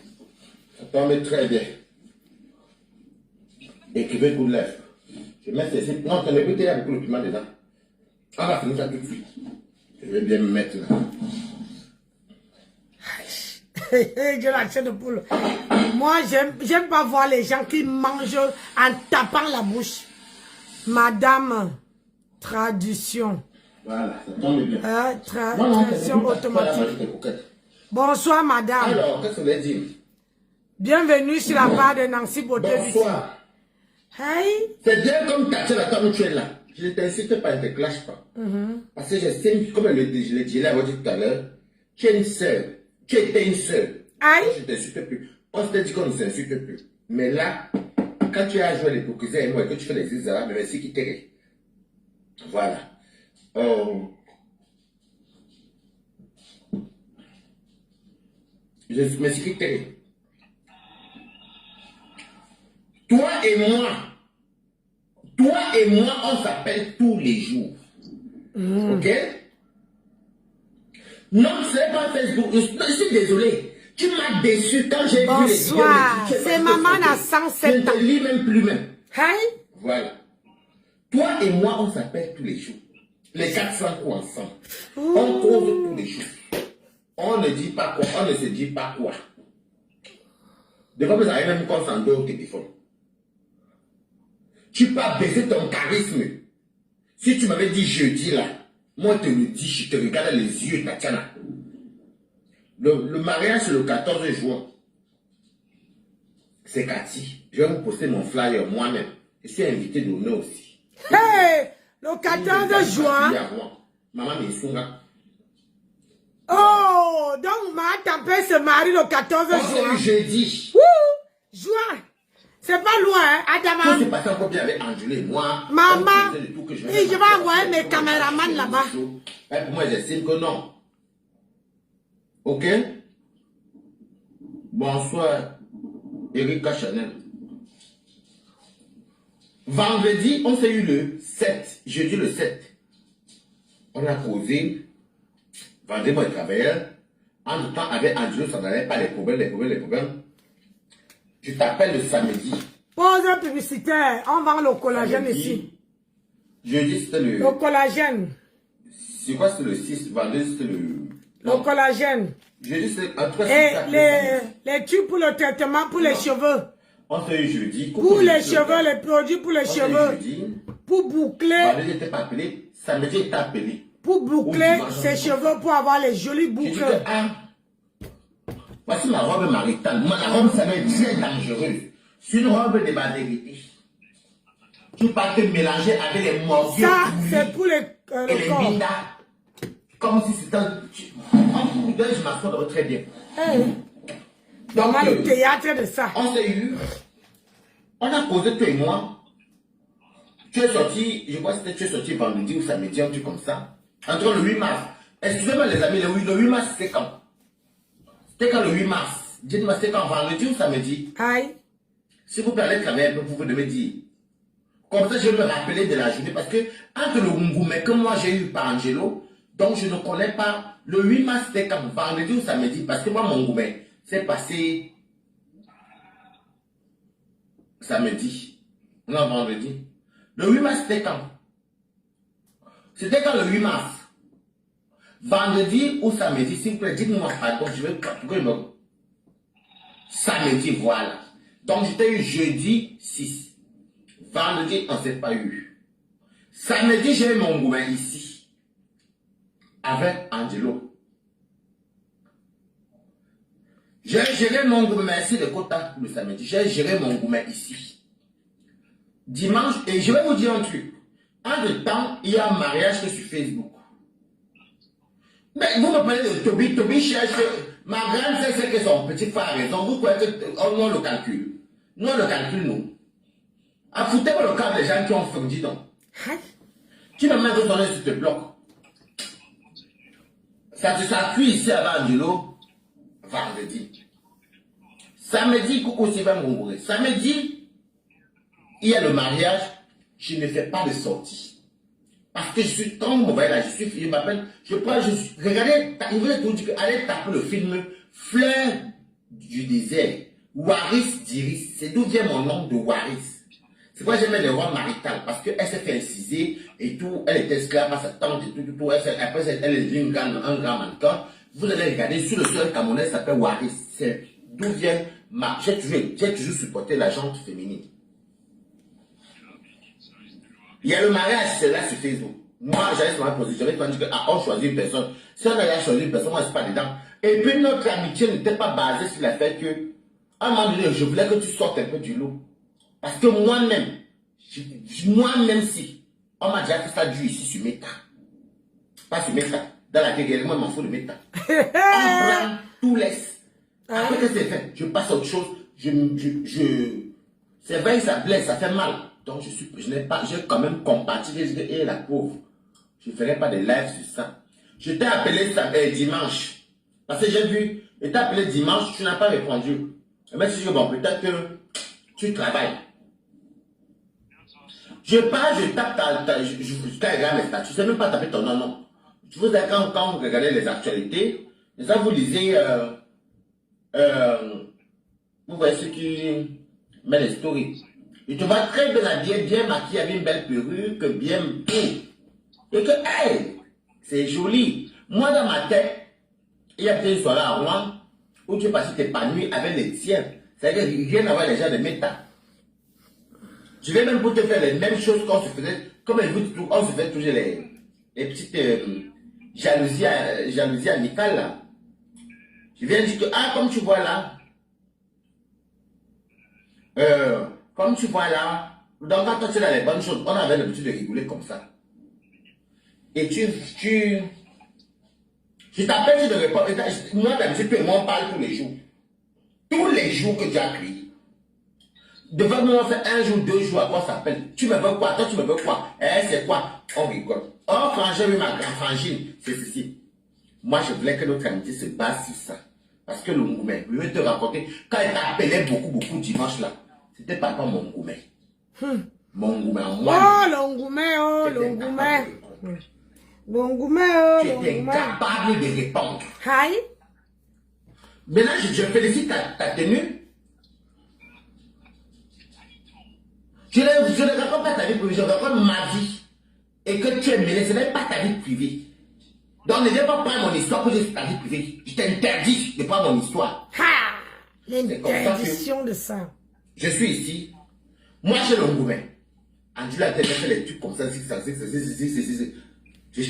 Ça tombe très bien. Écrivez coup de lèvres. Je mets ceci. Non, tu n'as plus avec le piment dedans. On va finir ça tout de suite. Je vais bien me mettre là. Je l'achète de poule. Moi, j'aime pas voir les gens qui mangent en tapant la bouche. Madame, traduction. Voilà, ça tombe bien. Traduction automatique. Bonsoir, madame. Alors, qu'est-ce que vous voulez dire? Bienvenue sur la part de Nancy Beauté. Bonsoir. Hey. C'est bien comme Tatiana, comme tu es là. Je ne t'incite pas, je ne te clash pas. Parce que je sais, comme je l'ai dit là, tout à l'heure, tu es une sœur. Tu étais une sœur. Aïe. Je ne t'insulte plus. On s'était dit qu'on ne s'insulte plus. Mais là, quand tu as joué l'hypocrisie et moi, et que tu fais les exils arabes, mais c'est qui t'est. Voilà. Je me suis quitté. Toi et moi, on s'appelle tous les jours. Ok? Non, ce n'est pas Facebook. Je suis désolé. Tu m'as déçu quand j'ai vu les vidéos. Bonsoir. C'est maman à 107 ans. Je ne te lis même plus même. Hey. Voilà. Toi et moi, on s'appelle tous les jours. Les 400 coups ensemble. On cause tous les jours. On ne dit pas quoi. On ne se dit pas quoi. Des fois, vous avez même qu'on s'endort au téléphone. Tu peux baisser ton charisme. Si tu m'avais dit jeudi là, moi te le dis, je te regarde les yeux, Tatiana. Le mariage c'est le 14 juin. C'est Cathy. Je vais vous poster mon flyer moi-même. Je suis invité d'honneur aussi. Hey, le 14 juin. Maman Messunga. Oh, donc ma tempête se marie le 14 juin. C'est le jeudi. Juin. C'est pas loin, hein, Adama. Tout s'est passé encore bien avec Angela et moi. Maman, je vais envoyer mes caméramans là-bas. Pour moi, j'estime que non. Ok? Bonsoir, Erika Chanel. Vendredi, on s'est eu le 7, jeudi le 7. On a causé. Vendredi, moi, je travaillais. En tout temps, avec Angelo, ça n'allait pas les problèmes. Je t'appelle le samedi. Pause publicitaire. On vend le collagène ici. Jeudi, c'était le... Le collagène. C'est quoi, c'était le 6. Vendredi, c'était le... Le collagène. Je dis, en tout cas, et les tubes pour le traitement pour les cheveux. On se jeudi. Pour les cheveux, les produits pour les cheveux. Pour boucler. Vendredi n'était pas appelé. Samedi était appelé. Pour boucler ses cheveux, pour avoir les jolis boucles. Voici ma robe maritale. La robe, ça va être très dangereuse. C'est une robe de badérité. Tu peux te mélanger avec les morceaux. Ça, c'est pour le corps. Bindas. Comme si c'était un... Je m'assois très bien. Donc, le théâtre de ça. On s'est eu. On a posé toi et moi. Tu es sorti, je crois que tu es sorti vendredi ou samedi, un truc comme ça. Entre le 8 mars. Excusez-moi les amis, le 8 mars c'était quand? C'était quand le 8 mars? Dites-moi c'était quand, vendredi ou samedi? Aïe. Si vous parlez travailler un peu, vous devez dire. Comme ça, je vais me rappeler de la journée. Parce que entre le Ngoumé que moi j'ai eu par Angelo, donc je ne connais pas. Le 8 mars c'était quand? Vendredi ou samedi? Parce que moi mon Ngoumé, c'est passé samedi. Non, vendredi. Le 8 mars, c'était quand? C'était quand le 8 mars? Vendredi ou samedi? S'il vous plaît, dites-moi, pardon, je vais me... Samedi, voilà. Donc, j'étais eu jeudi 6. Vendredi, on ne s'est pas eu. Samedi, j'ai eu mon gourmet ici. Avec Angelo. J'ai géré mon gourmet ici de Kota le samedi. J'ai géré mon gourmet ici. Dimanche, et je vais vous dire un truc. En de temps, il y a un mariage sur Facebook. Mais vous me parlez de Toby. Toby cherche. Ma grande sœur sait que son petit frère a raison. Vous croyez qu'on le calcule. Nous, on le calcule, nous. Foutez-moi le cas des gens qui ont fait, dis donc. Tu me mets de ton œil sur te bloc. Ça cuit ici avant Angelo. Vendredi. Samedi, coucou Sylvain Mongoré. Samedi, il y a le mariage, je ne fais pas de sortie. Parce que je suis trop mauvais là, je m'appelle, regardez, il veut tout dire, allez taper le film Fleur du désert, Waris d'Iris, c'est d'où vient mon nom de Waris. C'est pourquoi j'aimais les rois maritales, parce qu'elle s'est fait inciser et tout, elle était esclave à sa tante et tout, après elle est devenue un grand mannequin. Vous allez regarder, sur le sol camerounais, ça s'appelle Waris, c'est d'où vient j'ai toujours supporté la gente féminine. Il y a le mariage, c'est là sur Facebook. Moi, j'allais sur ma position, j'avais dit qu'on choisit une personne. Si on allait choisir une personne, moi, je ne suis pas dedans. Et puis, notre amitié n'était pas basée sur le fait que, à un moment donné, je voulais que tu sortes un peu du lot. Parce que moi-même, si, on m'a déjà fait ça du ici sur Meta. Pas sur Meta. Dans la guerre, moi, je m'en fous de Meta. On prend, tout laisse. Après que c'est fait, je passe à autre chose. C'est vrai, ça blesse, ça fait mal. Donc, j'ai quand même compati, j'ai dit, hé, la pauvre, je ne ferai pas de live sur ça. Je t'ai appelé dimanche. Parce que j'ai vu, je t'ai appelé dimanche, tu n'as pas répondu. Mais je dis, bon, peut-être que tu travailles. Je pars, je tape je regarde mes statuts. Je ne sais même pas taper ton nom, non. Vous savez, quand vous regardez les actualités, et ça, vous lisez, vous voyez ce qui met les stories. Il te va très bien habillé, bien maquillé, avec une belle perruque, bien tout. Et que, hey, c'est joli. Moi, dans ma tête, il y a peut-être une soirée à Rouen où tu es passé t'épanouir avec les tiens. C'est-à-dire qu'il n'y a rien à voir les gens de méta. Je vais même pour te faire les mêmes choses qu'on se faisait, comme on se fait toujours les petites jalousies amicales là. Je viens dire que, comme tu vois là, comme tu vois là, donc quand tu as les bonnes choses, on avait l'habitude de rigoler comme ça. Et je t'appelle, je te réponds. Moi, d'habitude, toi et moi, on parle tous les jours. Tous les jours que tu as crié. Devant moi, on fait un jour, 2 jours, à quoi ça s'appelle? Tu me veux quoi? Toi, tu me veux quoi? C'est quoi? On rigole. Oh, frangin, oui, ma grande frangine, c'est ceci. Moi, je voulais que notre amitié se base sur ça. Parce que le Ngoumé, je vais te raconter, quand il t'appelait beaucoup dimanche là, c'était pas comme mon Ngoumé. Mon Ngoumé en moi. Oh, le Ngoumé, oh, le Ngoumé. Le Ngoumé, oh, le Ngoumé. Tu étais capable de répondre. Aïe. Maintenant, je félicite ta tenue. Je ne raconte pas ta vie privée, je raconte ma vie. Et que tu es mêlé, ce n'est pas ta vie privée. Donc ne viens pas prendre mon histoire pour ta vie privée. Je t'interdis de prendre mon histoire. Ha! L'interdiction de ça. Je suis ici. Moi, j'ai le gouvernement. Angela a fait les trucs comme ça. Je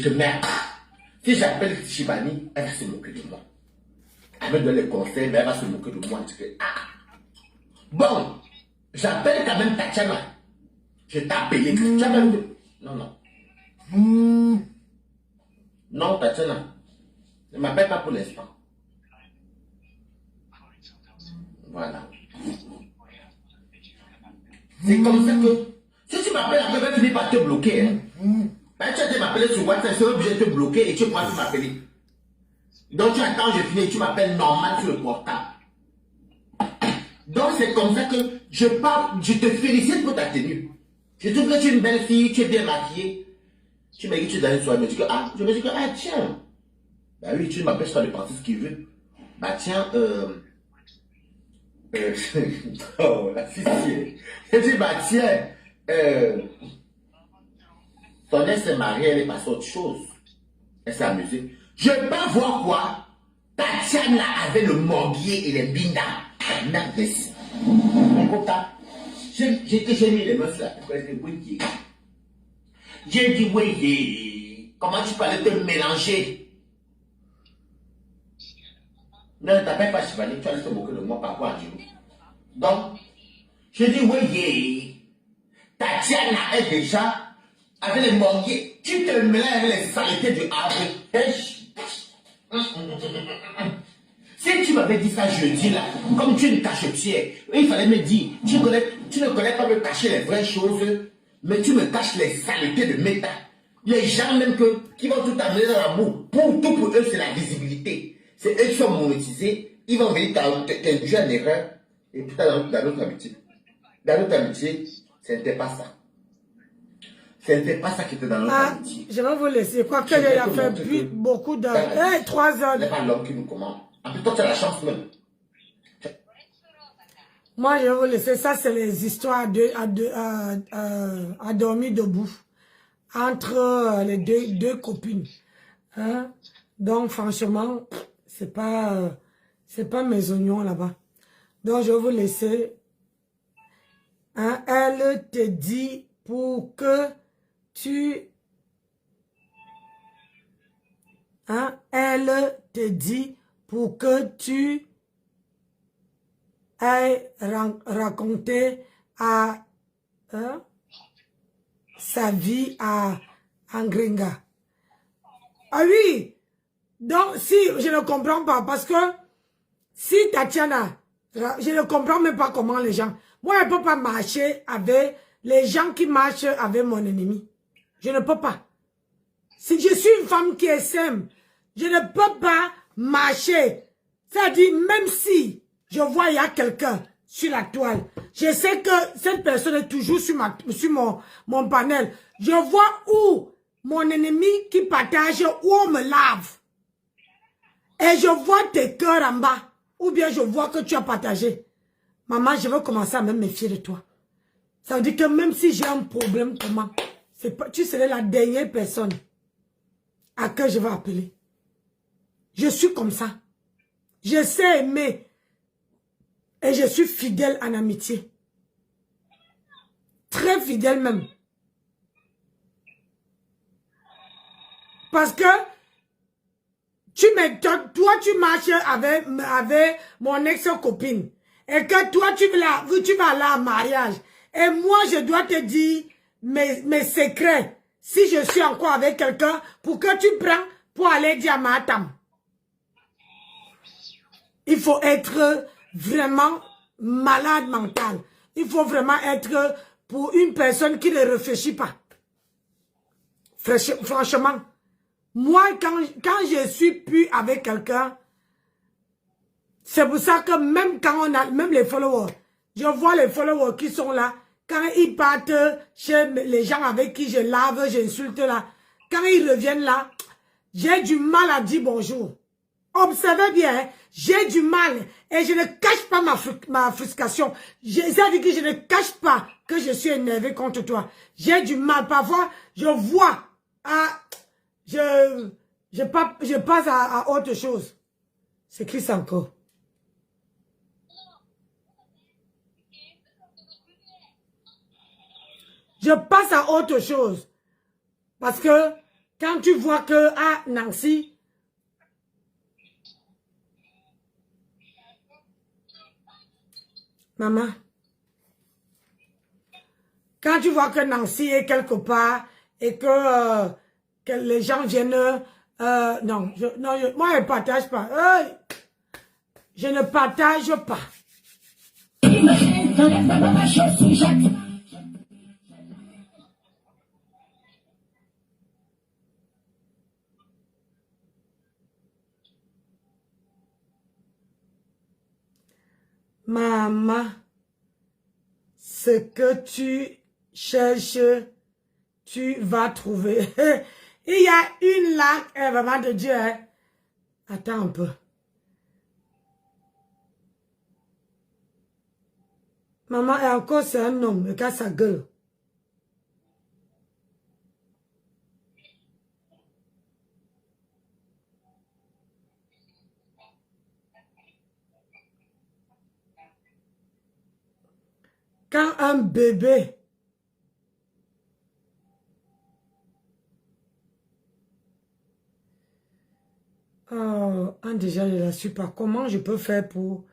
te merde. Si j'appelle Shibani, elle va se moquer de moi. Elle me donne les conseils, mais elle va se moquer de moi. Bon, j'appelle quand même Tatiana. Je t'ai appelé. Non, non. Non, Tatiana. Ne m'appelle pas pour l'instant. Voilà. C'est comme ça que, si tu m'appelles, après, tu finir par te bloquer. Hein. Ben, tu as m'appeler sur WhatsApp, c'est obligé de te bloquer et tu pourras m'appeler. Donc, tu attends, je finis, tu m'appelles normal sur le portable. Donc, c'est comme ça que je te félicite pour ta tenue. Je trouve que tu es une belle fille, tu es bien maquillée. Tu m'as dit que tu es dans une soirée, je me dis que, tiens. Bah oui, tu m'appelles, je peux aller partir ce qu'il veut. Bah tiens, oh, la fille. Je dis, bah tiens, ton ex s'est mariée, elle est passée à autre chose. Elle s'est amusée. Je ne veux pas voir quoi. Tatiana avait le morbier et les bindas. Merde, mon compta. J'ai mis les meufs là. J'ai dit, oui, comment tu peux aller te mélanger? Ne t'appelle pas Chivani, tu allais te moquer de moi par rapport à Dieu. Donc, je dis, oui, Tatiana est déjà avec les morbiers. Tu te mélanges avec les saletés du havre. Si tu m'avais dit ça jeudi là, comme tu es une cachetière, il fallait me dire, tu ne connais pas me cacher les vraies choses, mais tu me caches les saletés de méta. Les gens même qui vont tout amener dans l'amour, tout pour eux c'est la visibilité. C'est eux qui sont monétisés, ils vont venir t'induire en erreur, et puis dans notre amitié. Dans notre amitié, ce n'était pas ça. Ce n'était pas ça qui était dans notre amitié. Je vais vous laisser, quoi que j'ai fait beaucoup d'heures. 3 heures. Ce n'est pas l'homme qui nous commande. En plus, toi, tu as la chance même. Moi, je vais vous laisser. Ça, c'est les histoires à dormir debout. Entre les deux copines. Hein? Donc, franchement, c'est pas mes oignons là-bas. Donc, je vais vous laisser. Hein? Elle te dit pour que tu... Hein? Elle te dit pour que tu ailles raconter à sa vie à Angringa. Ah oui, donc si je ne comprends pas, parce que si Tatiana, je ne comprends même pas comment les gens, moi je ne peux pas marcher avec les gens qui marchent avec mon ennemi. Je ne peux pas. Si je suis une femme qui est simple, je ne peux pas marcher. C'est-à-dire, même si je vois il y a quelqu'un sur la toile, je sais que cette personne est toujours sur mon panel. Je vois où mon ennemi qui partage, où on me lave. Et je vois tes cœurs en bas. Ou bien je vois que tu as partagé. Maman, je vais commencer à me méfier de toi. Ça veut dire que même si j'ai un problème, comment? Tu serais la dernière personne à qui je vais appeler. Je suis comme ça. Je sais aimer. Et je suis fidèle en amitié. Très fidèle même. Parce que toi tu marches avec mon ex-copine. Et que toi tu vas aller en mariage. Et moi je dois te dire mes secrets. Si je suis encore avec quelqu'un, pour que tu prends pour aller dire à Matam. Il faut être vraiment malade mental. Il faut vraiment être pour une personne qui ne réfléchit pas. Franchement, moi, quand je suis plus avec quelqu'un, c'est pour ça que même quand on a, même les followers, je vois les followers qui sont là, quand ils partent chez les gens avec qui je lave, j'insulte là, quand ils reviennent là, j'ai du mal à dire bonjour. Observez bien, hein, j'ai du mal et je ne cache pas ma frustration. C'est-à-dire que je ne cache pas que je suis énervé contre toi. J'ai du mal. Parfois, je vois, Je passe à autre chose. C'est qui ça encore? Je passe à autre chose. Parce que quand tu vois que, ah, Nancy, maman, quand tu vois que Nancy est quelque part et que les gens viennent, non, moi je ne partage pas. Je ne partage pas. Maman, ce que tu cherches, tu vas trouver. Il y a une là, vraiment de Dieu. Hein? Attends un peu. Maman, et encore c'est un homme, regarde sa gueule. Quand un bébé déjà je ne la suis pas. Comment je peux faire pour...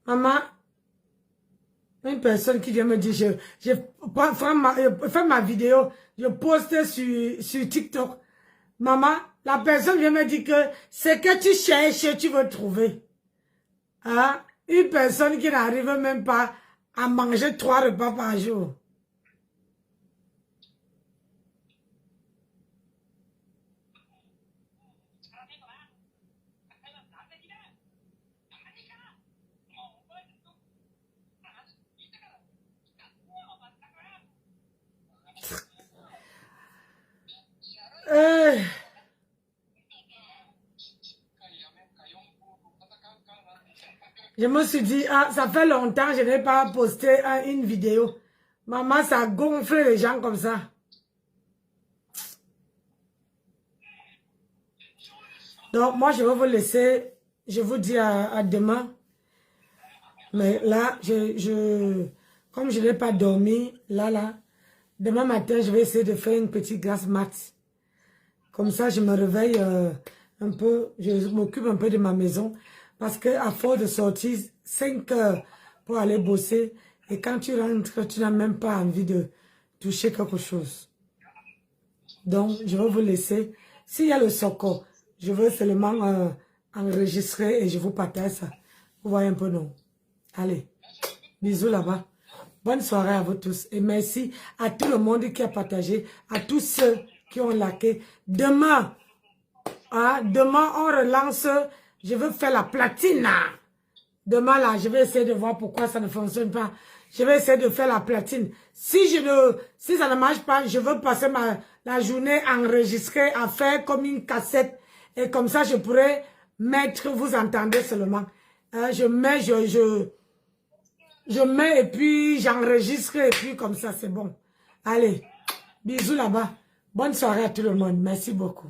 Maman, une personne qui vient me dire, je fais ma vidéo, je poste sur TikTok. Maman, la personne vient me dire que ce que tu cherches, tu veux trouver. Hein? Une personne qui n'arrive même pas à manger 3 repas par jour. Je me suis dit, ah, ça fait longtemps que je n'ai pas posté une vidéo. Maman, ça gonfle les gens comme ça. Donc, moi, je vais vous laisser. Je vous dis à demain. Mais là, comme je n'ai pas dormi, là, demain matin, je vais essayer de faire une petite grasse mat. Comme ça, je me réveille un peu, je m'occupe un peu de ma maison. Parce qu'à force de sortir 5 heures pour aller bosser, et quand tu rentres, tu n'as même pas envie de toucher quelque chose. Donc, je vais vous laisser. S'il y a le Soko, je veux seulement enregistrer et je vous partage ça. Vous voyez un peu, non? Allez, bisous là-bas. Bonne soirée à vous tous. Et merci à tout le monde qui a partagé, à tous ceux qui ont liké. Demain, demain, on relance... Je veux faire la platine. Demain, là, je vais essayer de voir pourquoi ça ne fonctionne pas. Je vais essayer de faire la platine. Si ça ne marche pas, je veux passer la journée enregistrée à faire comme une cassette. Et comme ça, je pourrais mettre, vous entendez seulement. Je mets et puis j'enregistre et puis comme ça, c'est bon. Allez, bisous là-bas. Bonne soirée à tout le monde. Merci beaucoup.